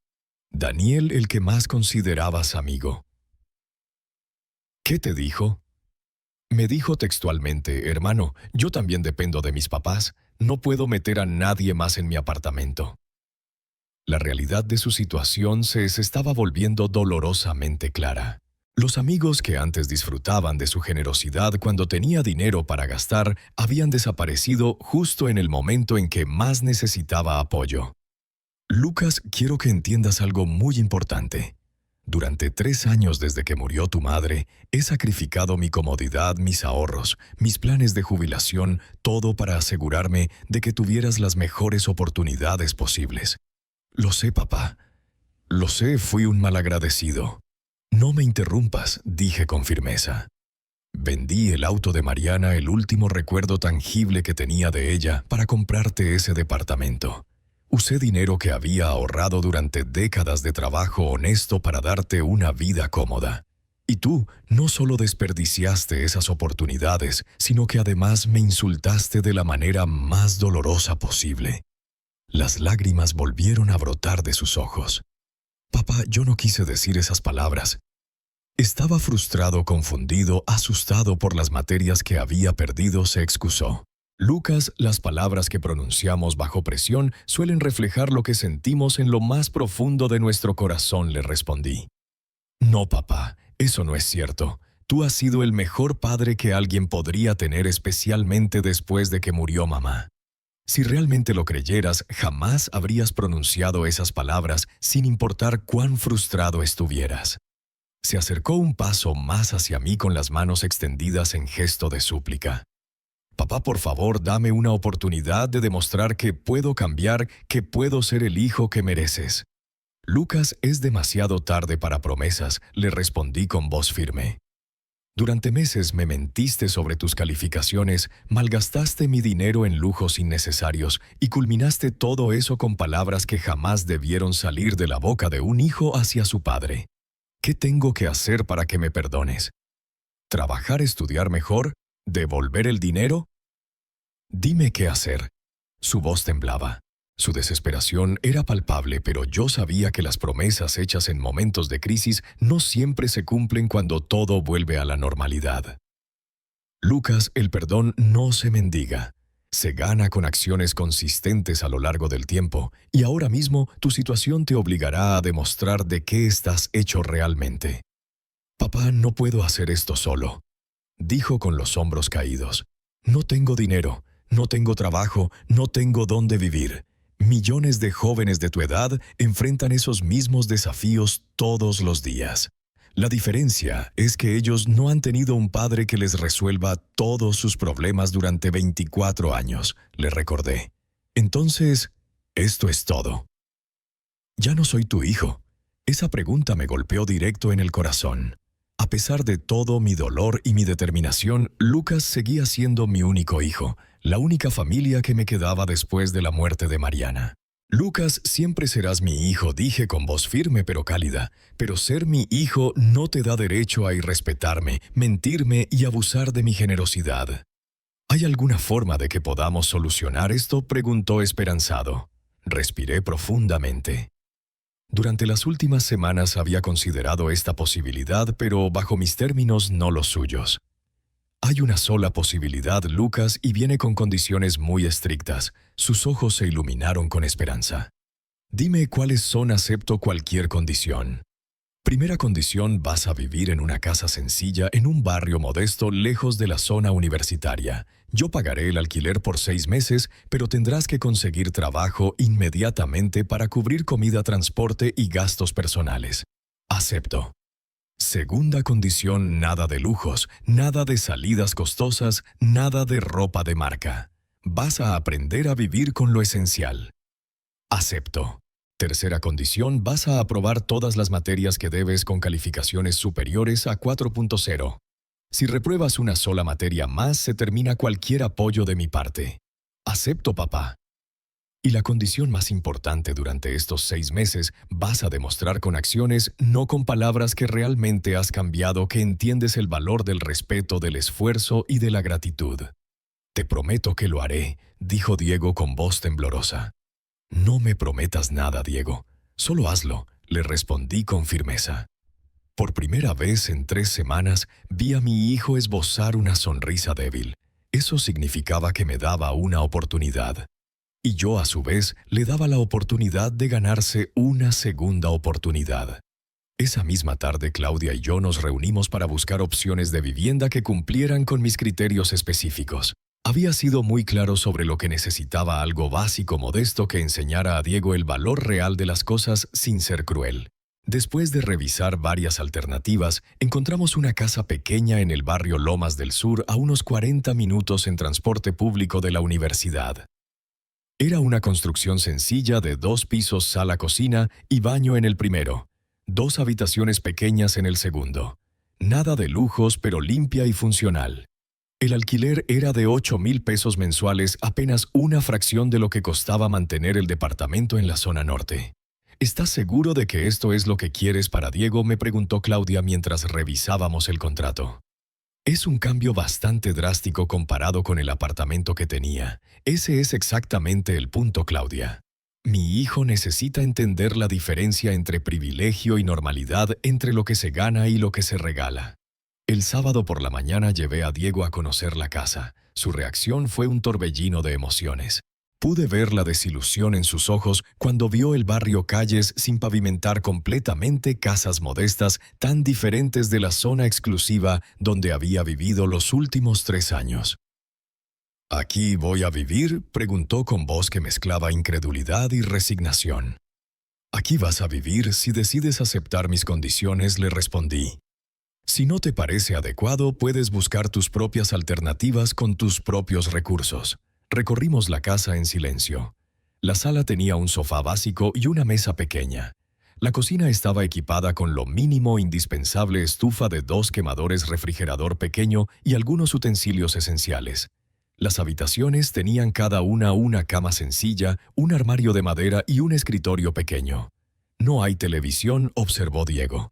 Daniel, el que más considerabas amigo. ¿Qué te dijo? Me dijo textualmente: hermano, yo también dependo de mis papás. No puedo meter a nadie más en mi apartamento. La realidad de su situación se estaba volviendo dolorosamente clara. Los amigos que antes disfrutaban de su generosidad cuando tenía dinero para gastar habían desaparecido justo en el momento en que más necesitaba apoyo. Lucas, quiero que entiendas algo muy importante. Durante 3 años desde que murió tu madre, he sacrificado mi comodidad, mis ahorros, mis planes de jubilación, todo para asegurarme de que tuvieras las mejores oportunidades posibles. Lo sé, papá. Lo sé, fui un malagradecido. No me interrumpas, dije con firmeza. Vendí el auto de Mariana, el último recuerdo tangible que tenía de ella, para comprarte ese departamento. Usé dinero que había ahorrado durante décadas de trabajo honesto para darte una vida cómoda. Y tú no solo desperdiciaste esas oportunidades, sino que además me insultaste de la manera más dolorosa posible. Las lágrimas volvieron a brotar de sus ojos. Papá, yo no quise decir esas palabras. Estaba frustrado, confundido, asustado por las materias que había perdido, se excusó. Lucas, las palabras que pronunciamos bajo presión suelen reflejar lo que sentimos en lo más profundo de nuestro corazón, le respondí. No, papá, eso no es cierto. Tú has sido el mejor padre que alguien podría tener, especialmente después de que murió mamá. Si realmente lo creyeras, jamás habrías pronunciado esas palabras sin importar cuán frustrado estuvieras. Se acercó un paso más hacia mí con las manos extendidas en gesto de súplica. Papá, por favor, dame una oportunidad de demostrar que puedo cambiar, que puedo ser el hijo que mereces. Lucas, es demasiado tarde para promesas, le respondí con voz firme. Durante meses me mentiste sobre tus calificaciones, malgastaste mi dinero en lujos innecesarios y culminaste todo eso con palabras que jamás debieron salir de la boca de un hijo hacia su padre. ¿Qué tengo que hacer para que me perdones? ¿Trabajar, estudiar mejor? ¿Devolver el dinero? Dime qué hacer. Su voz temblaba. Su desesperación era palpable, pero yo sabía que las promesas hechas en momentos de crisis no siempre se cumplen cuando todo vuelve a la normalidad. Lucas, el perdón no se mendiga. Se gana con acciones consistentes a lo largo del tiempo, y ahora mismo tu situación te obligará a demostrar de qué estás hecho realmente. Papá, no puedo hacer esto solo, dijo con los hombros caídos. No tengo dinero, no tengo trabajo, no tengo dónde vivir. Millones de jóvenes de tu edad enfrentan esos mismos desafíos todos los días. La diferencia es que ellos no han tenido un padre que les resuelva todos sus problemas durante 24 años, le recordé. Entonces, esto es todo. Ya no soy tu hijo. Esa pregunta me golpeó directo en el corazón. A pesar de todo mi dolor y mi determinación, Lucas seguía siendo mi único hijo, la única familia que me quedaba después de la muerte de Mariana. Lucas, siempre serás mi hijo, dije con voz firme pero cálida, pero ser mi hijo no te da derecho a irrespetarme, mentirme y abusar de mi generosidad. ¿Hay alguna forma de que podamos solucionar esto?, preguntó esperanzado. Respiré profundamente. Durante las últimas semanas había considerado esta posibilidad, pero bajo mis términos, no los suyos. Hay una sola posibilidad, Lucas, y viene con condiciones muy estrictas. Sus ojos se iluminaron con esperanza. Dime cuáles son, acepto cualquier condición. Primera condición, vas a vivir en una casa sencilla en un barrio modesto lejos de la zona universitaria. Yo pagaré el alquiler por 6 meses, pero tendrás que conseguir trabajo inmediatamente para cubrir comida, transporte y gastos personales. Acepto. Segunda condición, nada de lujos, nada de salidas costosas, nada de ropa de marca. Vas a aprender a vivir con lo esencial. Acepto. Tercera condición, vas a aprobar todas las materias que debes con calificaciones superiores a 4.0. Si repruebas una sola materia más, se termina cualquier apoyo de mi parte. Acepto, papá. Y la condición más importante durante estos 6 meses, vas a demostrar con acciones, no con palabras, que realmente has cambiado, que entiendes el valor del respeto, del esfuerzo y de la gratitud. Te prometo que lo haré, dijo Diego con voz temblorosa. No me prometas nada, Diego. Solo hazlo, le respondí con firmeza. Por primera vez en 3 semanas, vi a mi hijo esbozar una sonrisa débil. Eso significaba que me daba una oportunidad. Y yo, a su vez, le daba la oportunidad de ganarse una segunda oportunidad. Esa misma tarde, Claudia y yo nos reunimos para buscar opciones de vivienda que cumplieran con mis criterios específicos. Había sido muy claro sobre lo que necesitaba: algo básico, modesto, que enseñara a Diego el valor real de las cosas sin ser cruel. Después de revisar varias alternativas, encontramos una casa pequeña en el barrio Lomas del Sur, a unos 40 minutos en transporte público de la universidad. Era una construcción sencilla de 2 pisos, sala, cocina y baño en el primero, 2 habitaciones pequeñas en el segundo. Nada de lujos, pero limpia y funcional. El alquiler era de 8,000 pesos mensuales, apenas una fracción de lo que costaba mantener el departamento en la zona norte. ¿Estás seguro de que esto es lo que quieres para Diego?, me preguntó Claudia mientras revisábamos el contrato. Es un cambio bastante drástico comparado con el apartamento que tenía. Ese es exactamente el punto, Claudia. Mi hijo necesita entender la diferencia entre privilegio y normalidad, entre lo que se gana y lo que se regala. El sábado por la mañana llevé a Diego a conocer la casa. Su reacción fue un torbellino de emociones. Pude ver la desilusión en sus ojos cuando vio el barrio, calles sin pavimentar completamente, casas modestas tan diferentes de la zona exclusiva donde había vivido los últimos 3 años. ¿Aquí voy a vivir?, preguntó con voz que mezclaba incredulidad y resignación. Aquí vas a vivir si decides aceptar mis condiciones, le respondí. Si no te parece adecuado, puedes buscar tus propias alternativas con tus propios recursos. Recorrimos la casa en silencio. La sala tenía un sofá básico y una mesa pequeña. La cocina estaba equipada con lo mínimo indispensable: estufa de 2 quemadores, refrigerador pequeño y algunos utensilios esenciales. Las habitaciones tenían cada una cama sencilla, un armario de madera y un escritorio pequeño. No hay televisión, observó Diego.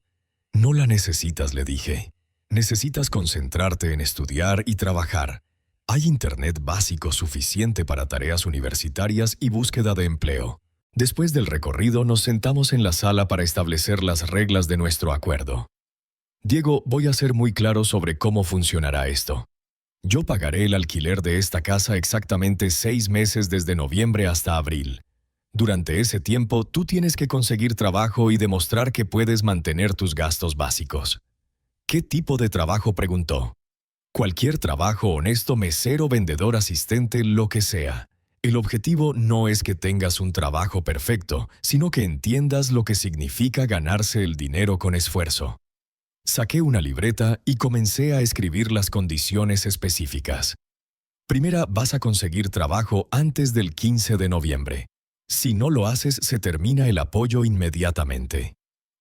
No la necesitas, le dije. Necesitas concentrarte en estudiar y trabajar. Hay internet básico suficiente para tareas universitarias y búsqueda de empleo. Después del recorrido, nos sentamos en la sala para establecer las reglas de nuestro acuerdo. Diego, voy a ser muy claro sobre cómo funcionará esto. Yo pagaré el alquiler de esta casa exactamente 6 meses, desde noviembre hasta abril. Durante ese tiempo, tú tienes que conseguir trabajo y demostrar que puedes mantener tus gastos básicos. ¿Qué tipo de trabajo?, preguntó. Cualquier trabajo: honesto, mesero, vendedor, asistente, lo que sea. El objetivo no es que tengas un trabajo perfecto, sino que entiendas lo que significa ganarse el dinero con esfuerzo. Saqué una libreta y comencé a escribir las condiciones específicas. Primera, vas a conseguir trabajo antes del 15 de noviembre. Si no lo haces, se termina el apoyo inmediatamente.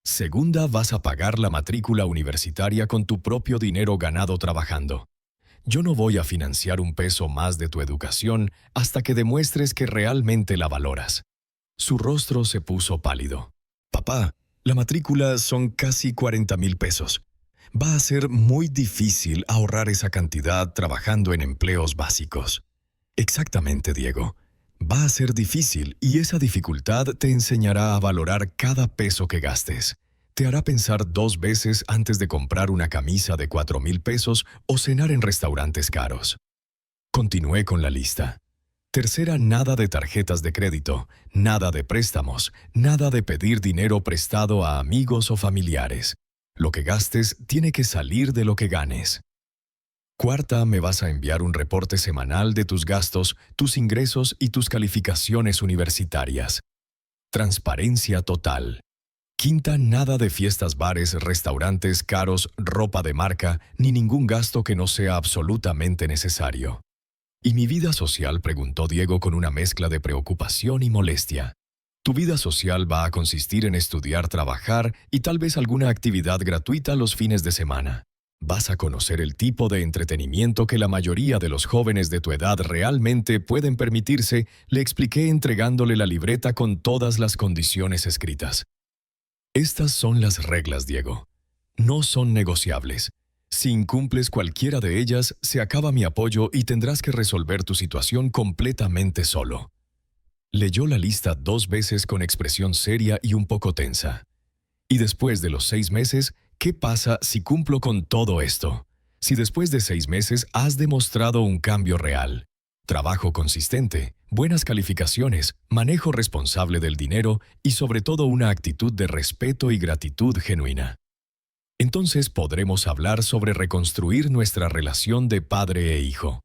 Segunda, vas a pagar la matrícula universitaria con tu propio dinero ganado trabajando. Yo no voy a financiar un peso más de tu educación hasta que demuestres que realmente la valoras. Su rostro se puso pálido. Papá, la matrícula son casi 40,000 pesos. Va a ser muy difícil ahorrar esa cantidad trabajando en empleos básicos. Exactamente, Diego. Va a ser difícil, y esa dificultad te enseñará a valorar cada peso que gastes. Te hará pensar 2 veces antes de comprar una camisa de 4,000 pesos o cenar en restaurantes caros. Continué con la lista. Tercera, nada de tarjetas de crédito, nada de préstamos, nada de pedir dinero prestado a amigos o familiares. Lo que gastes tiene que salir de lo que ganes. Cuarta, me vas a enviar un reporte semanal de tus gastos, tus ingresos y tus calificaciones universitarias. Transparencia total. Quinta, nada de fiestas, bares, restaurantes caros, ropa de marca, ni ningún gasto que no sea absolutamente necesario. ¿Y mi vida social?, preguntó Diego con una mezcla de preocupación y molestia. Tu vida social va a consistir en estudiar, trabajar y tal vez alguna actividad gratuita los fines de semana. Vas a conocer el tipo de entretenimiento que la mayoría de los jóvenes de tu edad realmente pueden permitirse, le expliqué entregándole la libreta con todas las condiciones escritas. Estas son las reglas, Diego. No son negociables. Si incumples cualquiera de ellas, se acaba mi apoyo y tendrás que resolver tu situación completamente solo. Leyó la lista 2 veces con expresión seria y un poco tensa. Y después de los 6 meses, ¿qué pasa si cumplo con todo esto? Si después de 6 meses has demostrado un cambio real, trabajo consistente, buenas calificaciones, manejo responsable del dinero y sobre todo una actitud de respeto y gratitud genuina. Entonces podremos hablar sobre reconstruir nuestra relación de padre e hijo.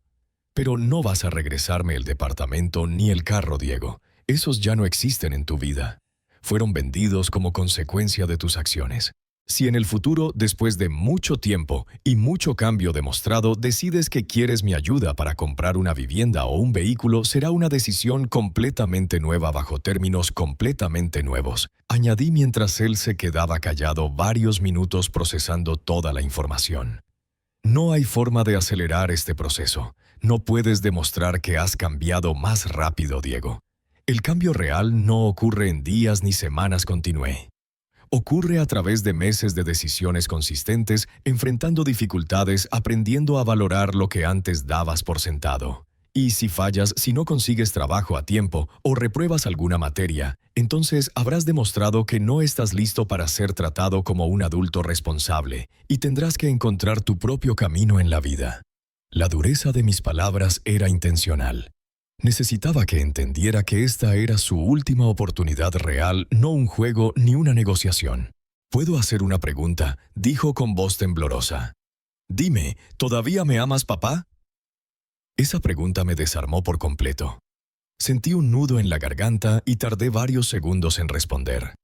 Pero no vas a regresarme el departamento ni el carro, Diego. Esos ya no existen en tu vida. Fueron vendidos como consecuencia de tus acciones. Si en el futuro, después de mucho tiempo y mucho cambio demostrado, decides que quieres mi ayuda para comprar una vivienda o un vehículo, será una decisión completamente nueva bajo términos completamente nuevos. Añadí mientras él se quedaba callado varios minutos procesando toda la información. No hay forma de acelerar este proceso. No puedes demostrar que has cambiado más rápido, Diego. El cambio real no ocurre en días ni semanas, continué. Ocurre a través de meses de decisiones consistentes, enfrentando dificultades, aprendiendo a valorar lo que antes dabas por sentado. Y si fallas, si no consigues trabajo a tiempo o repruebas alguna materia, entonces habrás demostrado que no estás listo para ser tratado como un adulto responsable y tendrás que encontrar tu propio camino en la vida. La dureza de mis palabras era intencional. Necesitaba que entendiera que esta era su última oportunidad real, no un juego ni una negociación. «¿Puedo hacer una pregunta?», dijo con voz temblorosa. «Dime, ¿todavía me amas, papá?». Esa pregunta me desarmó por completo. Sentí un nudo en la garganta y tardé varios segundos en responder.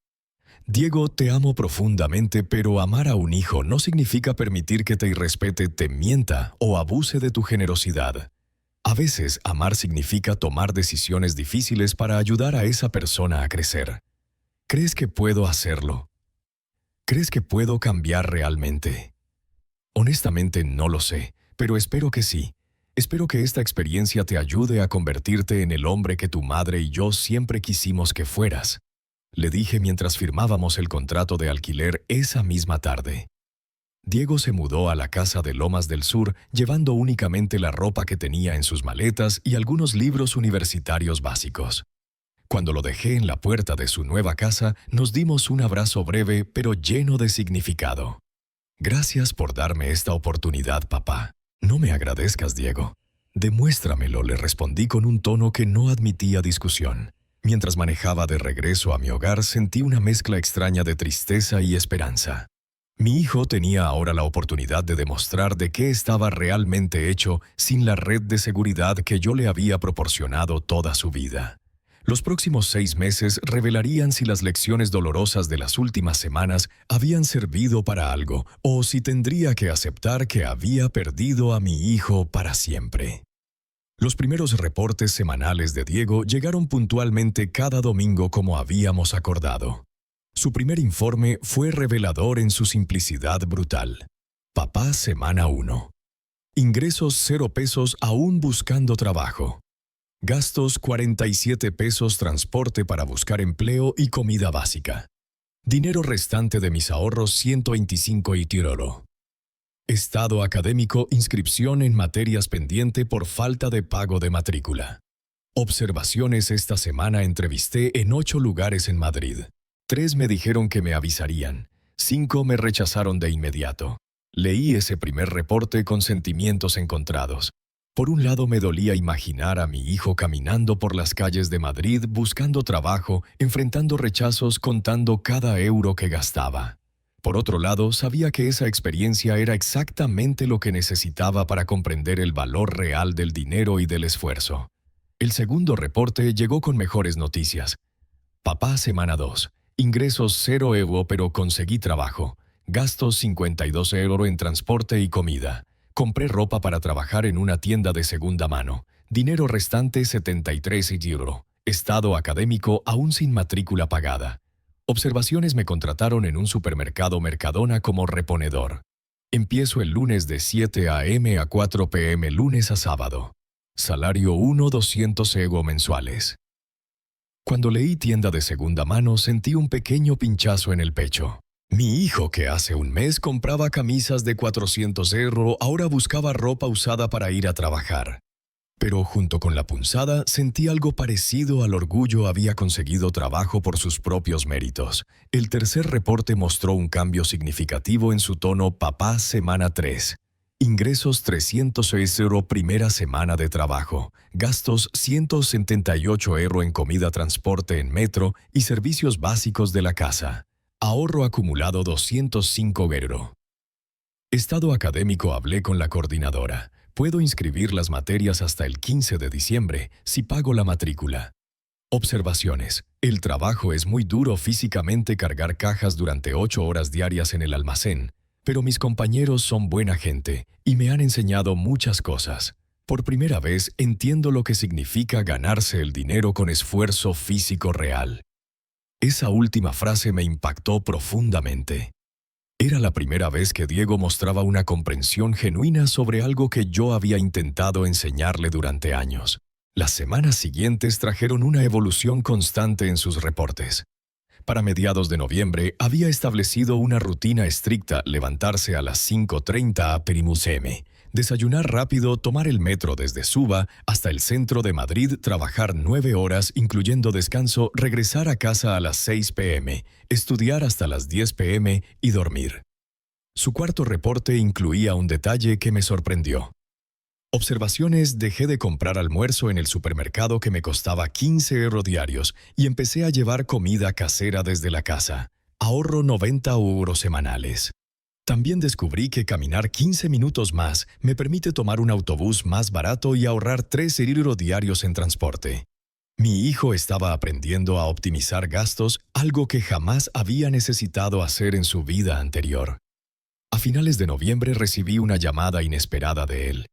«Diego, te amo profundamente, pero amar a un hijo no significa permitir que te irrespete, te mienta o abuse de tu generosidad. A veces, amar significa tomar decisiones difíciles para ayudar a esa persona a crecer. ¿Crees que puedo hacerlo? ¿Crees que puedo cambiar realmente? Honestamente no lo sé, pero espero que sí. Espero que esta experiencia te ayude a convertirte en el hombre que tu madre y yo siempre quisimos que fueras», le dije mientras firmábamos el contrato de alquiler esa misma tarde. Diego se mudó a la casa de Lomas del Sur, llevando únicamente la ropa que tenía en sus maletas y algunos libros universitarios básicos. Cuando lo dejé en la puerta de su nueva casa, nos dimos un abrazo breve pero lleno de significado. «Gracias por darme esta oportunidad, papá. No me agradezcas, Diego. Demuéstramelo», le respondí con un tono que no admitía discusión. Mientras manejaba de regreso a mi hogar, sentí una mezcla extraña de tristeza y esperanza. Mi hijo tenía ahora la oportunidad de demostrar de qué estaba realmente hecho sin la red de seguridad que yo le había proporcionado toda su vida. Los próximos 6 meses revelarían si las lecciones dolorosas de las últimas semanas habían servido para algo o si tendría que aceptar que había perdido a mi hijo para siempre. Los primeros reportes semanales de Diego llegaron puntualmente cada domingo como habíamos acordado. Su primer informe fue revelador en su simplicidad brutal. Papá, semana 1. Ingresos 0 pesos aún buscando trabajo. Gastos 47 pesos transporte para buscar empleo y comida básica. Dinero restante de mis ahorros 125 y tirolo. Estado académico, inscripción en materias pendiente por falta de pago de matrícula. Observaciones esta semana entrevisté en 8 lugares en Madrid. 3 me dijeron que me avisarían. 5 me rechazaron de inmediato. Leí ese primer reporte con sentimientos encontrados. Por un lado me dolía imaginar a mi hijo caminando por las calles de Madrid buscando trabajo, enfrentando rechazos, contando cada euro que gastaba. Por otro lado, sabía que esa experiencia era exactamente lo que necesitaba para comprender el valor real del dinero y del esfuerzo. El segundo reporte llegó con mejores noticias. Papá, semana 2. Ingresos 0 € pero conseguí trabajo. Gastos 52 € en transporte y comida. Compré ropa para trabajar en una tienda de segunda mano. Dinero restante 73 €. Estado académico aún sin matrícula pagada. Observaciones me contrataron en un supermercado Mercadona como reponedor. Empiezo el lunes de 7 a.m. a 4 p.m. lunes a sábado. Salario 200 € mensuales. Cuando leí tienda de segunda mano sentí un pequeño pinchazo en el pecho. Mi hijo, que hace un mes compraba camisas de 400 €, ahora buscaba ropa usada para ir a trabajar. Pero junto con la punzada sentí algo parecido al orgullo. Había conseguido trabajo por sus propios méritos. El tercer reporte mostró un cambio significativo en su tono. Papá, semana 3. Ingresos 306 € primera semana de trabajo. Gastos 178 € en comida, transporte en metro y servicios básicos de la casa. Ahorro acumulado 205 €. Estado académico. Hablé con la coordinadora. Puedo inscribir las materias hasta el 15 de diciembre si pago la matrícula. Observaciones. El trabajo es muy duro físicamente, cargar cajas durante 8 horas diarias en el almacén, pero mis compañeros son buena gente y me han enseñado muchas cosas. Por primera vez entiendo lo que significa ganarse el dinero con esfuerzo físico real. Esa última frase me impactó profundamente. Era la primera vez que Diego mostraba una comprensión genuina sobre algo que yo había intentado enseñarle durante años. Las semanas siguientes trajeron una evolución constante en sus reportes. Para mediados de noviembre había establecido una rutina estricta: levantarse a las 5:30 a.m., desayunar rápido, tomar el metro desde Suba hasta el centro de Madrid, trabajar 9 horas, incluyendo descanso, regresar a casa a las 6 p.m., estudiar hasta las 10 p.m. y dormir. Su cuarto reporte incluía un detalle que me sorprendió. Observaciones. Dejé de comprar almuerzo en el supermercado, que me costaba 15 € diarios, y empecé a llevar comida casera desde la casa. Ahorro 90 € semanales. También descubrí que caminar 15 minutos más me permite tomar un autobús más barato y ahorrar 13 € diarios en transporte. Mi hijo estaba aprendiendo a optimizar gastos, algo que jamás había necesitado hacer en su vida anterior. A finales de noviembre recibí una llamada inesperada de él.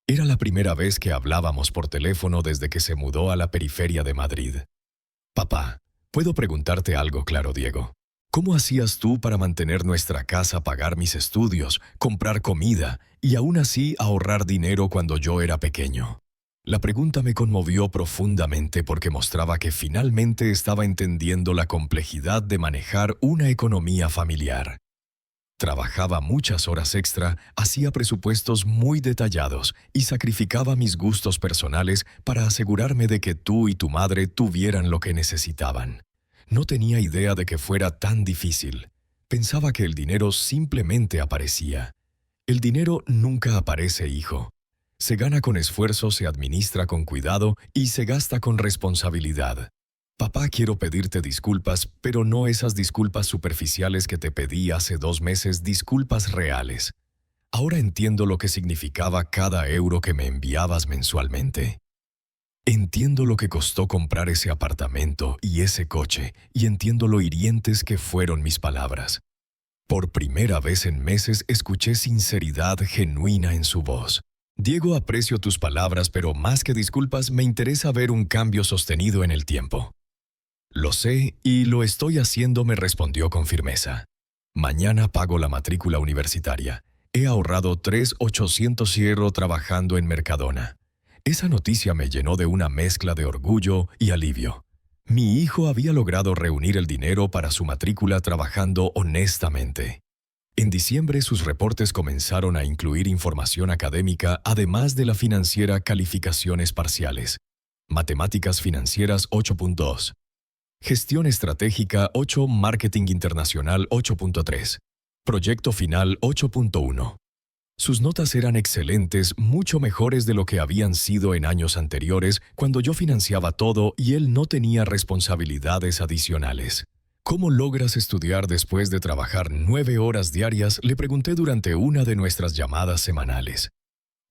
Era la primera vez que hablábamos por teléfono desde que se mudó a la periferia de Madrid. Papá, ¿puedo preguntarte algo claro, Diego? ¿Cómo hacías tú para mantener nuestra casa, pagar mis estudios, comprar comida y aún así ahorrar dinero cuando yo era pequeño? La pregunta me conmovió profundamente porque mostraba que finalmente estaba entendiendo la complejidad de manejar una economía familiar. Trabajaba muchas horas extra, hacía presupuestos muy detallados y sacrificaba mis gustos personales para asegurarme de que tú y tu madre tuvieran lo que necesitaban. No tenía idea de que fuera tan difícil. Pensaba que el dinero simplemente aparecía. El dinero nunca aparece, hijo. Se gana con esfuerzo, se administra con cuidado y se gasta con responsabilidad. Papá, quiero pedirte disculpas, pero no esas disculpas superficiales que te pedí hace 2 meses, disculpas reales. Ahora entiendo lo que significaba cada euro que me enviabas mensualmente. Entiendo lo que costó comprar ese apartamento y ese coche, y entiendo lo hirientes que fueron mis palabras. Por primera vez en meses escuché sinceridad genuina en su voz. Diego, aprecio tus palabras, pero más que disculpas, me interesa ver un cambio sostenido en el tiempo. Lo sé y lo estoy haciendo, me respondió con firmeza. Mañana pago la matrícula universitaria. He ahorrado 3.800 € trabajando en Mercadona. Esa noticia me llenó de una mezcla de orgullo y alivio. Mi hijo había logrado reunir el dinero para su matrícula trabajando honestamente. En diciembre sus reportes comenzaron a incluir información académica, además de la financiera, calificaciones parciales. Matemáticas financieras 8.2. Gestión estratégica 8, marketing internacional 8.3. Proyecto final 8.1. Sus notas eran excelentes, mucho mejores de lo que habían sido en años anteriores, cuando yo financiaba todo y él no tenía responsabilidades adicionales. ¿Cómo logras estudiar después de trabajar 9 horas diarias?, le pregunté durante una de nuestras llamadas semanales.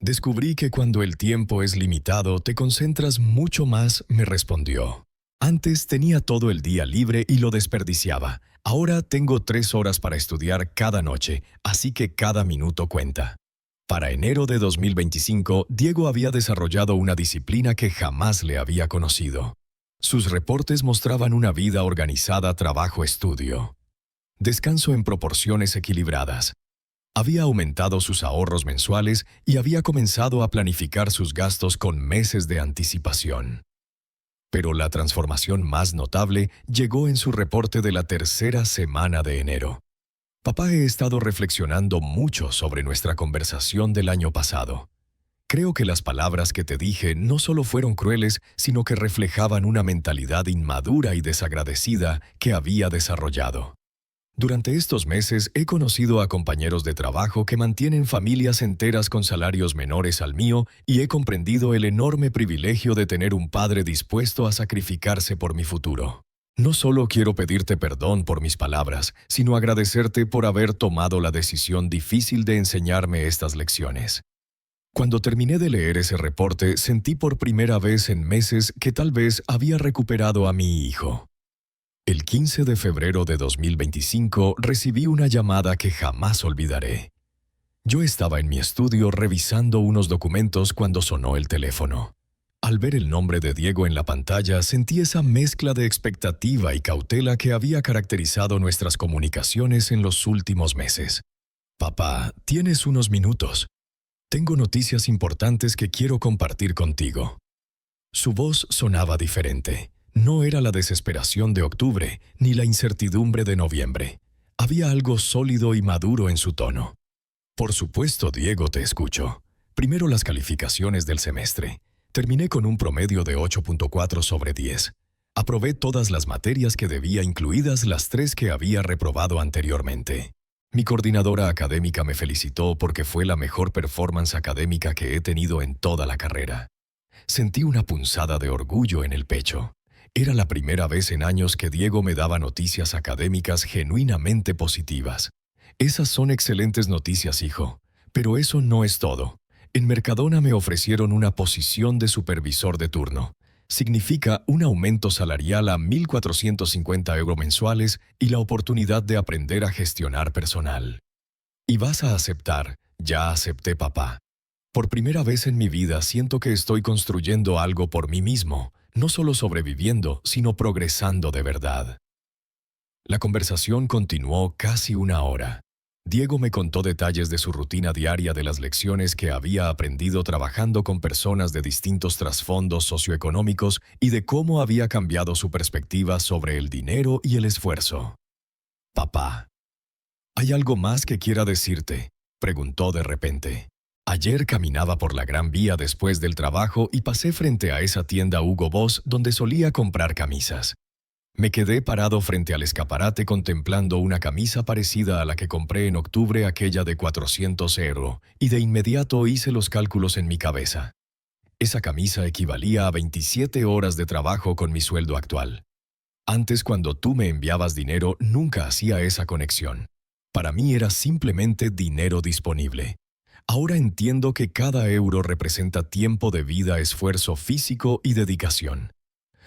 Descubrí que cuando el tiempo es limitado, te concentras mucho más, me respondió. Antes tenía todo el día libre y lo desperdiciaba. Ahora tengo 3 horas para estudiar cada noche, así que cada minuto cuenta. Para enero de 2025, Diego había desarrollado una disciplina que jamás le había conocido. Sus reportes mostraban una vida organizada, trabajo-estudio. Descanso en proporciones equilibradas. Había aumentado sus ahorros mensuales y había comenzado a planificar sus gastos con meses de anticipación. Pero la transformación más notable llegó en su reporte de la tercera semana de enero. Papá, he estado reflexionando mucho sobre nuestra conversación del año pasado. Creo que las palabras que te dije no solo fueron crueles, sino que reflejaban una mentalidad inmadura y desagradecida que había desarrollado. Durante estos meses he conocido a compañeros de trabajo que mantienen familias enteras con salarios menores al mío y he comprendido el enorme privilegio de tener un padre dispuesto a sacrificarse por mi futuro. No solo quiero pedirte perdón por mis palabras, sino agradecerte por haber tomado la decisión difícil de enseñarme estas lecciones. Cuando terminé de leer ese reporte, sentí por primera vez en meses que tal vez había recuperado a mi hijo. El 15 de febrero de 2025 recibí una llamada que jamás olvidaré. Yo estaba en mi estudio revisando unos documentos cuando sonó el teléfono. Al ver el nombre de Diego en la pantalla, sentí esa mezcla de expectativa y cautela que había caracterizado nuestras comunicaciones en los últimos meses. Papá, ¿tienes unos minutos? Tengo noticias importantes que quiero compartir contigo. Su voz sonaba diferente. No era la desesperación de octubre, ni la incertidumbre de noviembre. Había algo sólido y maduro en su tono. Por supuesto, Diego, te escucho. Primero, las calificaciones del semestre. Terminé con un promedio de 8.4 sobre 10. Aprobé todas las materias que debía, incluidas las 3 que había reprobado anteriormente. Mi coordinadora académica me felicitó porque fue la mejor performance académica que he tenido en toda la carrera. Sentí una punzada de orgullo en el pecho. Era la primera vez en años que Diego me daba noticias académicas genuinamente positivas. Esas son excelentes noticias, hijo. Pero eso no es todo. En Mercadona me ofrecieron una posición de supervisor de turno. Significa un aumento salarial a 1.450 € mensuales y la oportunidad de aprender a gestionar personal. ¿Y vas a aceptar? Ya acepté, papá. Por primera vez en mi vida siento que estoy construyendo algo por mí mismo. No solo sobreviviendo, sino progresando de verdad. La conversación continuó casi 1 hora. Diego me contó detalles de su rutina diaria, de las lecciones que había aprendido trabajando con personas de distintos trasfondos socioeconómicos y de cómo había cambiado su perspectiva sobre el dinero y el esfuerzo. Papá, ¿hay algo más que quiera decirte?, preguntó de repente. Ayer caminaba por la Gran Vía después del trabajo y pasé frente a esa tienda Hugo Boss donde solía comprar camisas. Me quedé parado frente al escaparate contemplando una camisa parecida a la que compré en octubre, aquella de 400 €, y de inmediato hice los cálculos en mi cabeza. Esa camisa equivalía a 27 horas de trabajo con mi sueldo actual. Antes, cuando tú me enviabas dinero, nunca hacía esa conexión. Para mí era simplemente dinero disponible. Ahora entiendo que cada euro representa tiempo de vida, esfuerzo físico y dedicación.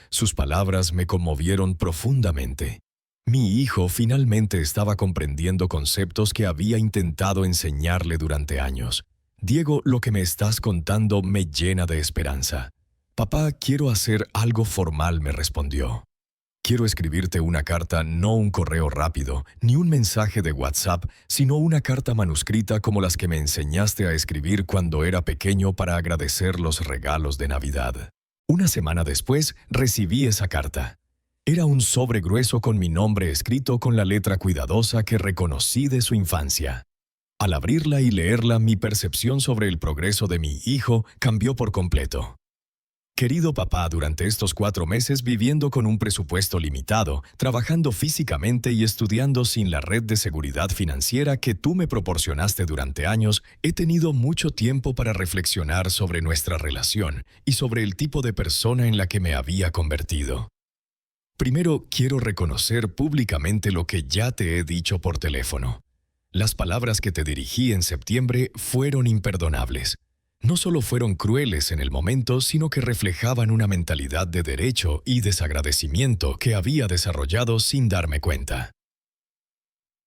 Sus palabras me conmovieron profundamente. Mi hijo finalmente estaba comprendiendo conceptos que había intentado enseñarle durante años. Diego, lo que me estás contando me llena de esperanza. Papá, quiero hacer algo formal, me respondió. Quiero escribirte una carta, no un correo rápido, ni un mensaje de WhatsApp, sino una carta manuscrita como las que me enseñaste a escribir cuando era pequeño para agradecer los regalos de Navidad. Una semana después, recibí esa carta. Era un sobre grueso con mi nombre escrito con la letra cuidadosa que reconocí de su infancia. Al abrirla y leerla, mi percepción sobre el progreso de mi hijo cambió por completo. Querido papá, durante estos 4 meses viviendo con un presupuesto limitado, trabajando físicamente y estudiando sin la red de seguridad financiera que tú me proporcionaste durante años, he tenido mucho tiempo para reflexionar sobre nuestra relación y sobre el tipo de persona en la que me había convertido. Primero, quiero reconocer públicamente lo que ya te he dicho por teléfono. Las palabras que te dirigí en septiembre fueron imperdonables. No solo fueron crueles en el momento, sino que reflejaban una mentalidad de derecho y desagradecimiento que había desarrollado sin darme cuenta.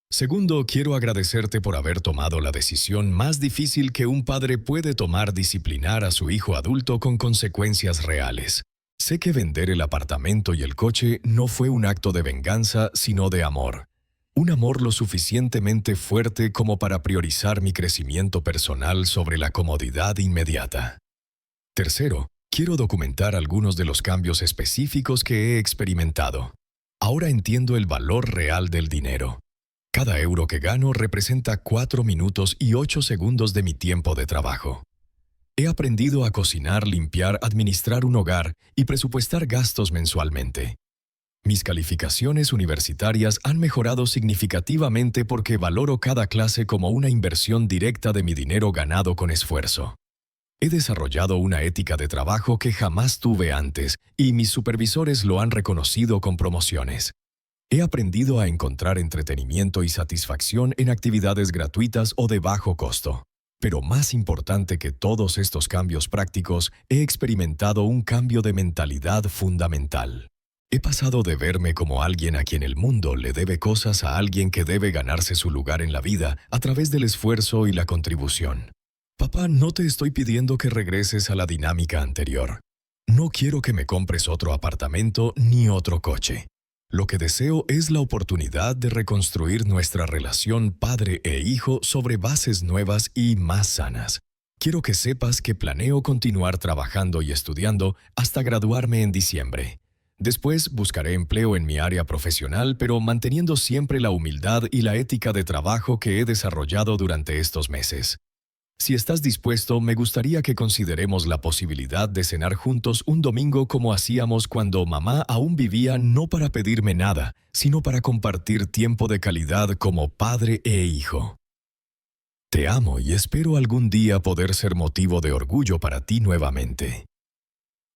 Segundo, quiero agradecerte por haber tomado la decisión más difícil que un padre puede tomar: disciplinar a su hijo adulto con consecuencias reales. Sé que vender el apartamento y el coche no fue un acto de venganza, sino de amor. Un amor lo suficientemente fuerte como para priorizar mi crecimiento personal sobre la comodidad inmediata. Tercero, quiero documentar algunos de los cambios específicos que he experimentado. Ahora entiendo el valor real del dinero. Cada euro que gano representa 4 minutos y 8 segundos de mi tiempo de trabajo. He aprendido a cocinar, limpiar, administrar un hogar y presupuestar gastos mensualmente. Mis calificaciones universitarias han mejorado significativamente porque valoro cada clase como una inversión directa de mi dinero ganado con esfuerzo. He desarrollado una ética de trabajo que jamás tuve antes y mis supervisores lo han reconocido con promociones. He aprendido a encontrar entretenimiento y satisfacción en actividades gratuitas o de bajo costo. Pero más importante que todos estos cambios prácticos, he experimentado un cambio de mentalidad fundamental. He pasado de verme como alguien a quien el mundo le debe cosas a alguien que debe ganarse su lugar en la vida a través del esfuerzo y la contribución. Papá, no te estoy pidiendo que regreses a la dinámica anterior. No quiero que me compres otro apartamento ni otro coche. Lo que deseo es la oportunidad de reconstruir nuestra relación padre e hijo sobre bases nuevas y más sanas. Quiero que sepas que planeo continuar trabajando y estudiando hasta graduarme en diciembre. Después buscaré empleo en mi área profesional, pero manteniendo siempre la humildad y la ética de trabajo que he desarrollado durante estos meses. Si estás dispuesto, me gustaría que consideremos la posibilidad de cenar juntos un domingo como hacíamos cuando mamá aún vivía, no para pedirme nada, sino para compartir tiempo de calidad como padre e hijo. Te amo y espero algún día poder ser motivo de orgullo para ti nuevamente.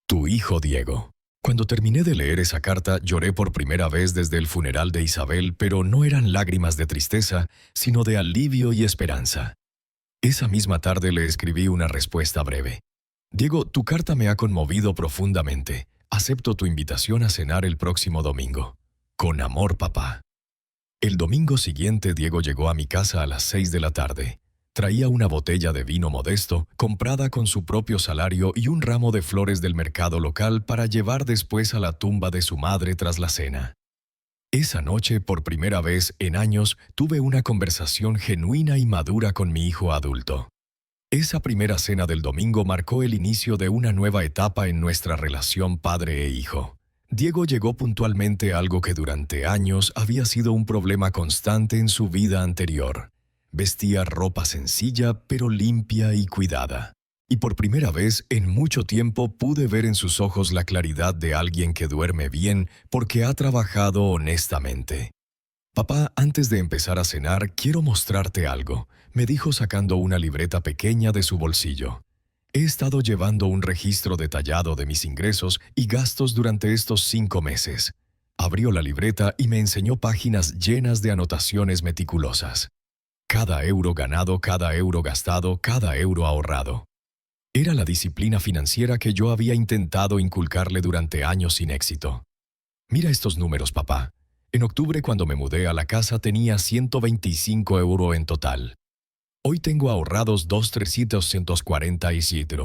Tu hijo Diego. Cuando terminé de leer esa carta, lloré por primera vez desde el funeral de Isabel, pero no eran lágrimas de tristeza, sino de alivio y esperanza. Esa misma tarde le escribí una respuesta breve. Diego, tu carta me ha conmovido profundamente. Acepto tu invitación a cenar el próximo domingo. Con amor, papá. El domingo siguiente, Diego llegó a mi casa a las 6 de la tarde. Traía una botella de vino modesto, comprada con su propio salario, y un ramo de flores del mercado local para llevar después a la tumba de su madre tras la cena. Esa noche, por primera vez en años, tuve una conversación genuina y madura con mi hijo adulto. Esa primera cena del domingo marcó el inicio de una nueva etapa en nuestra relación padre e hijo. Diego llegó puntualmente a algo que durante años había sido un problema constante en su vida anterior. Vestía ropa sencilla, pero limpia y cuidada. Y por primera vez en mucho tiempo pude ver en sus ojos la claridad de alguien que duerme bien porque ha trabajado honestamente. Papá, antes de empezar a cenar, quiero mostrarte algo, me dijo sacando una libreta pequeña de su bolsillo. He estado llevando un registro detallado de mis ingresos y gastos durante estos 5 meses. Abrió la libreta y me enseñó páginas llenas de anotaciones meticulosas. Cada euro ganado, cada euro gastado, cada euro ahorrado. Era la disciplina financiera que yo había intentado inculcarle durante años sin éxito. Mira estos números, papá. En octubre, cuando me mudé a la casa, tenía 125 euros en total. Hoy tengo ahorrados 2,347.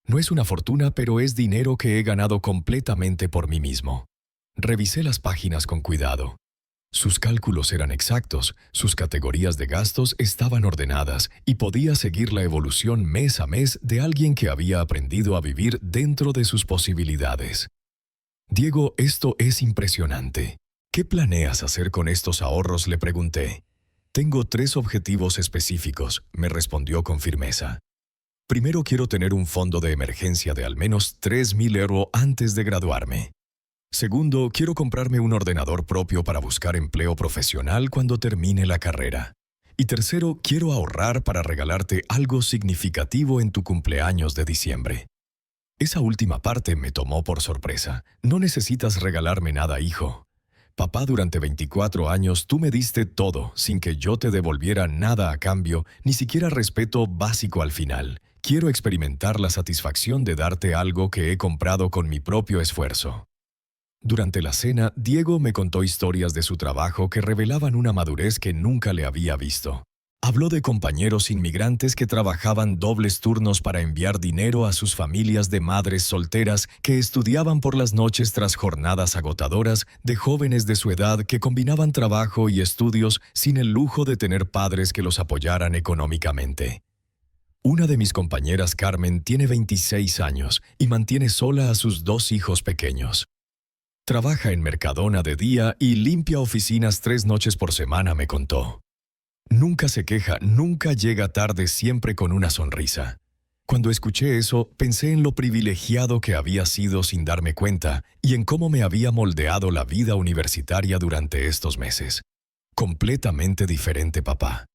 No es una fortuna, pero es dinero que he ganado completamente por mí mismo. Revisé las páginas con cuidado. Sus cálculos eran exactos, sus categorías de gastos estaban ordenadas y podía seguir la evolución mes a mes de alguien que había aprendido a vivir dentro de sus posibilidades. Diego, esto es impresionante. ¿Qué planeas hacer con estos ahorros?, le pregunté. Tengo 3 objetivos específicos, me respondió con firmeza. Primero quiero tener un fondo de emergencia de al menos 3.000 euros antes de graduarme. Segundo, quiero comprarme un ordenador propio para buscar empleo profesional cuando termine la carrera. Y tercero, quiero ahorrar para regalarte algo significativo en tu cumpleaños de diciembre. Esa última parte me tomó por sorpresa. No necesitas regalarme nada, hijo. Papá, durante 24 años tú me diste todo, sin que yo te devolviera nada a cambio, ni siquiera respeto básico al final. Quiero experimentar la satisfacción de darte algo que he comprado con mi propio esfuerzo. Durante la cena, Diego me contó historias de su trabajo que revelaban una madurez que nunca le había visto. Habló de compañeros inmigrantes que trabajaban dobles turnos para enviar dinero a sus familias de madres solteras que estudiaban por las noches tras jornadas agotadoras, de jóvenes de su edad que combinaban trabajo y estudios sin el lujo de tener padres que los apoyaran económicamente. Una de mis compañeras, Carmen, tiene 26 años y mantiene sola a sus 2 hijos pequeños. Trabaja en Mercadona de día y limpia oficinas 3 noches por semana, me contó. Nunca se queja, nunca llega tarde, siempre con una sonrisa. Cuando escuché eso, pensé en lo privilegiado que había sido sin darme cuenta y en cómo me había moldeado la vida universitaria durante estos meses. Completamente diferente, papá.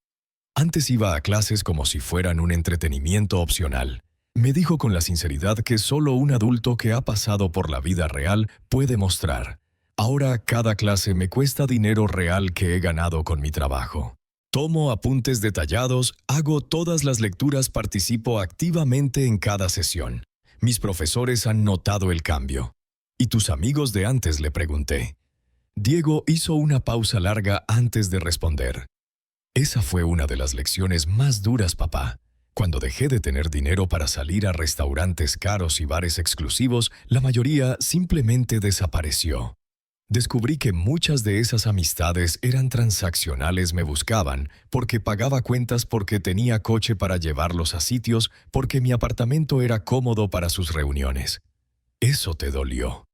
Antes iba a clases como si fueran un entretenimiento opcional. Me dijo con la sinceridad que solo un adulto que ha pasado por la vida real puede mostrar. Ahora cada clase me cuesta dinero real que he ganado con mi trabajo. Tomo apuntes detallados, hago todas las lecturas, participo activamente en cada sesión. Mis profesores han notado el cambio. ¿Y tus amigos de antes?, le pregunté. Diego hizo una pausa larga antes de responder. Esa fue una de las lecciones más duras, papá. Cuando dejé de tener dinero para salir a restaurantes caros y bares exclusivos, la mayoría simplemente desapareció. Descubrí que muchas de esas amistades eran transaccionales, me buscaban, porque pagaba cuentas, porque tenía coche para llevarlos a sitios, porque mi apartamento era cómodo para sus reuniones. Eso te dolió.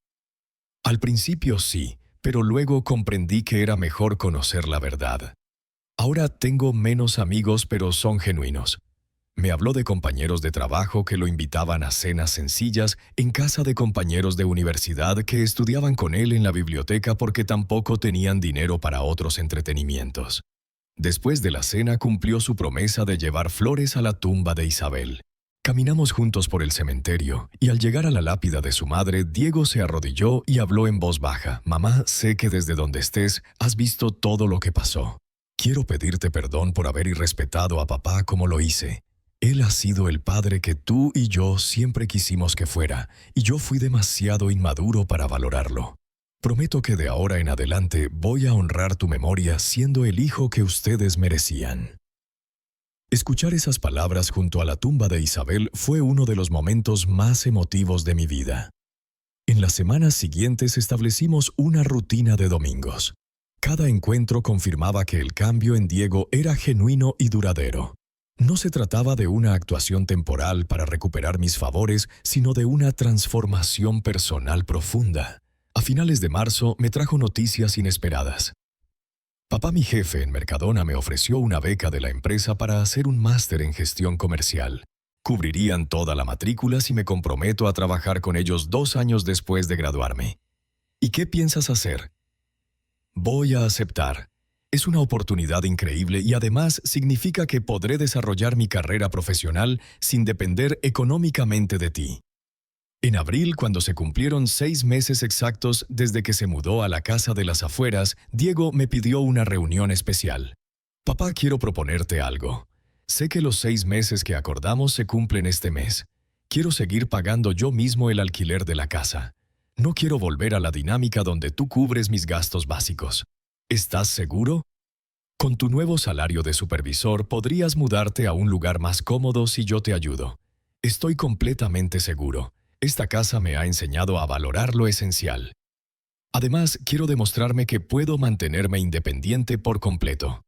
Al principio sí, pero luego comprendí que era mejor conocer la verdad. Ahora tengo menos amigos, pero son genuinos. Me habló de compañeros de trabajo que lo invitaban a cenas sencillas en casa de compañeros de universidad que estudiaban con él en la biblioteca porque tampoco tenían dinero para otros entretenimientos. Después de la cena cumplió su promesa de llevar flores a la tumba de Isabel. Caminamos juntos por el cementerio y al llegar a la lápida de su madre, Diego se arrodilló y habló en voz baja. Mamá, sé que desde donde estés has visto todo lo que pasó. Quiero pedirte perdón por haber irrespetado a papá como lo hice. Él ha sido el padre que tú y yo siempre quisimos que fuera, y yo fui demasiado inmaduro para valorarlo. Prometo que de ahora en adelante voy a honrar tu memoria siendo el hijo que ustedes merecían. Escuchar esas palabras junto a la tumba de Isabel fue uno de los momentos más emotivos de mi vida. En las semanas siguientes establecimos una rutina de domingos. Cada encuentro confirmaba que el cambio en Diego era genuino y duradero. No se trataba de una actuación temporal para recuperar mis favores, sino de una transformación personal profunda. A finales de marzo me trajo noticias inesperadas. Papá, mi jefe en Mercadona, me ofreció una beca de la empresa para hacer un máster en gestión comercial. Cubrirían toda la matrícula si me comprometo a trabajar con ellos 2 años después de graduarme. ¿Y qué piensas hacer? Voy a aceptar. Es una oportunidad increíble y además significa que podré desarrollar mi carrera profesional sin depender económicamente de ti. En abril, cuando se cumplieron 6 meses exactos desde que se mudó a la casa de las afueras, Diego me pidió una reunión especial. Papá, quiero proponerte algo. Sé que los 6 meses que acordamos se cumplen este mes. Quiero seguir pagando yo mismo el alquiler de la casa. No quiero volver a la dinámica donde tú cubres mis gastos básicos. ¿Estás seguro? Con tu nuevo salario de supervisor podrías mudarte a un lugar más cómodo si yo te ayudo. Estoy completamente seguro. Esta casa me ha enseñado a valorar lo esencial. Además, quiero demostrarme que puedo mantenerme independiente por completo.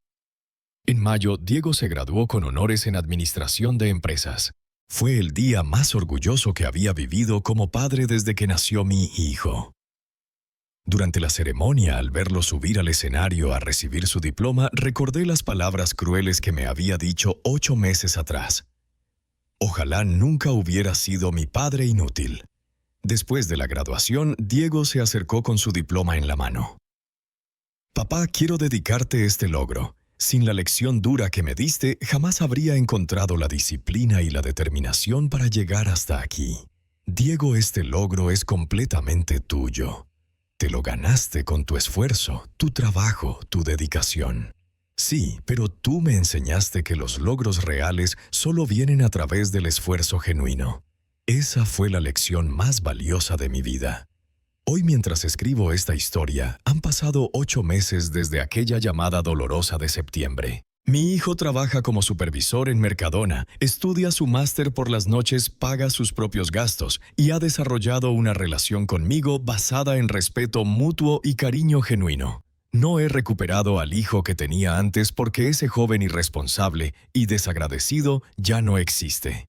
En mayo, Diego se graduó con honores en Administración de Empresas. Fue el día más orgulloso que había vivido como padre desde que nació mi hijo. Durante la ceremonia, al verlo subir al escenario a recibir su diploma, recordé las palabras crueles que me había dicho 8 meses atrás. Ojalá nunca hubiera sido mi padre inútil. Después de la graduación, Diego se acercó con su diploma en la mano. Papá, quiero dedicarte este logro. Sin la lección dura que me diste, jamás habría encontrado la disciplina y la determinación para llegar hasta aquí. Diego, este logro es completamente tuyo. Te lo ganaste con tu esfuerzo, tu trabajo, tu dedicación. Sí, pero tú me enseñaste que los logros reales solo vienen a través del esfuerzo genuino. Esa fue la lección más valiosa de mi vida. Hoy, mientras escribo esta historia, han pasado 8 meses desde aquella llamada dolorosa de septiembre. Mi hijo trabaja como supervisor en Mercadona, estudia su máster por las noches, paga sus propios gastos y ha desarrollado una relación conmigo basada en respeto mutuo y cariño genuino. No he recuperado al hijo que tenía antes porque ese joven irresponsable y desagradecido ya no existe.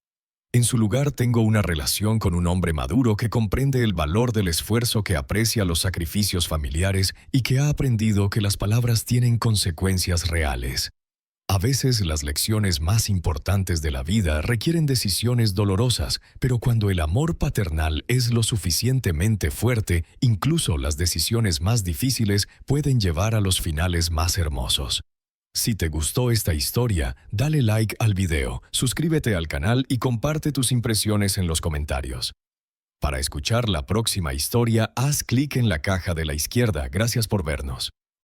En su lugar tengo una relación con un hombre maduro que comprende el valor del esfuerzo, que aprecia los sacrificios familiares y que ha aprendido que las palabras tienen consecuencias reales. A veces las lecciones más importantes de la vida requieren decisiones dolorosas, pero cuando el amor paternal es lo suficientemente fuerte, incluso las decisiones más difíciles pueden llevar a los finales más hermosos. Si te gustó esta historia, dale like al video, suscríbete al canal y comparte tus impresiones en los comentarios. Para escuchar la próxima historia, haz clic en la caja de la izquierda. Gracias por vernos.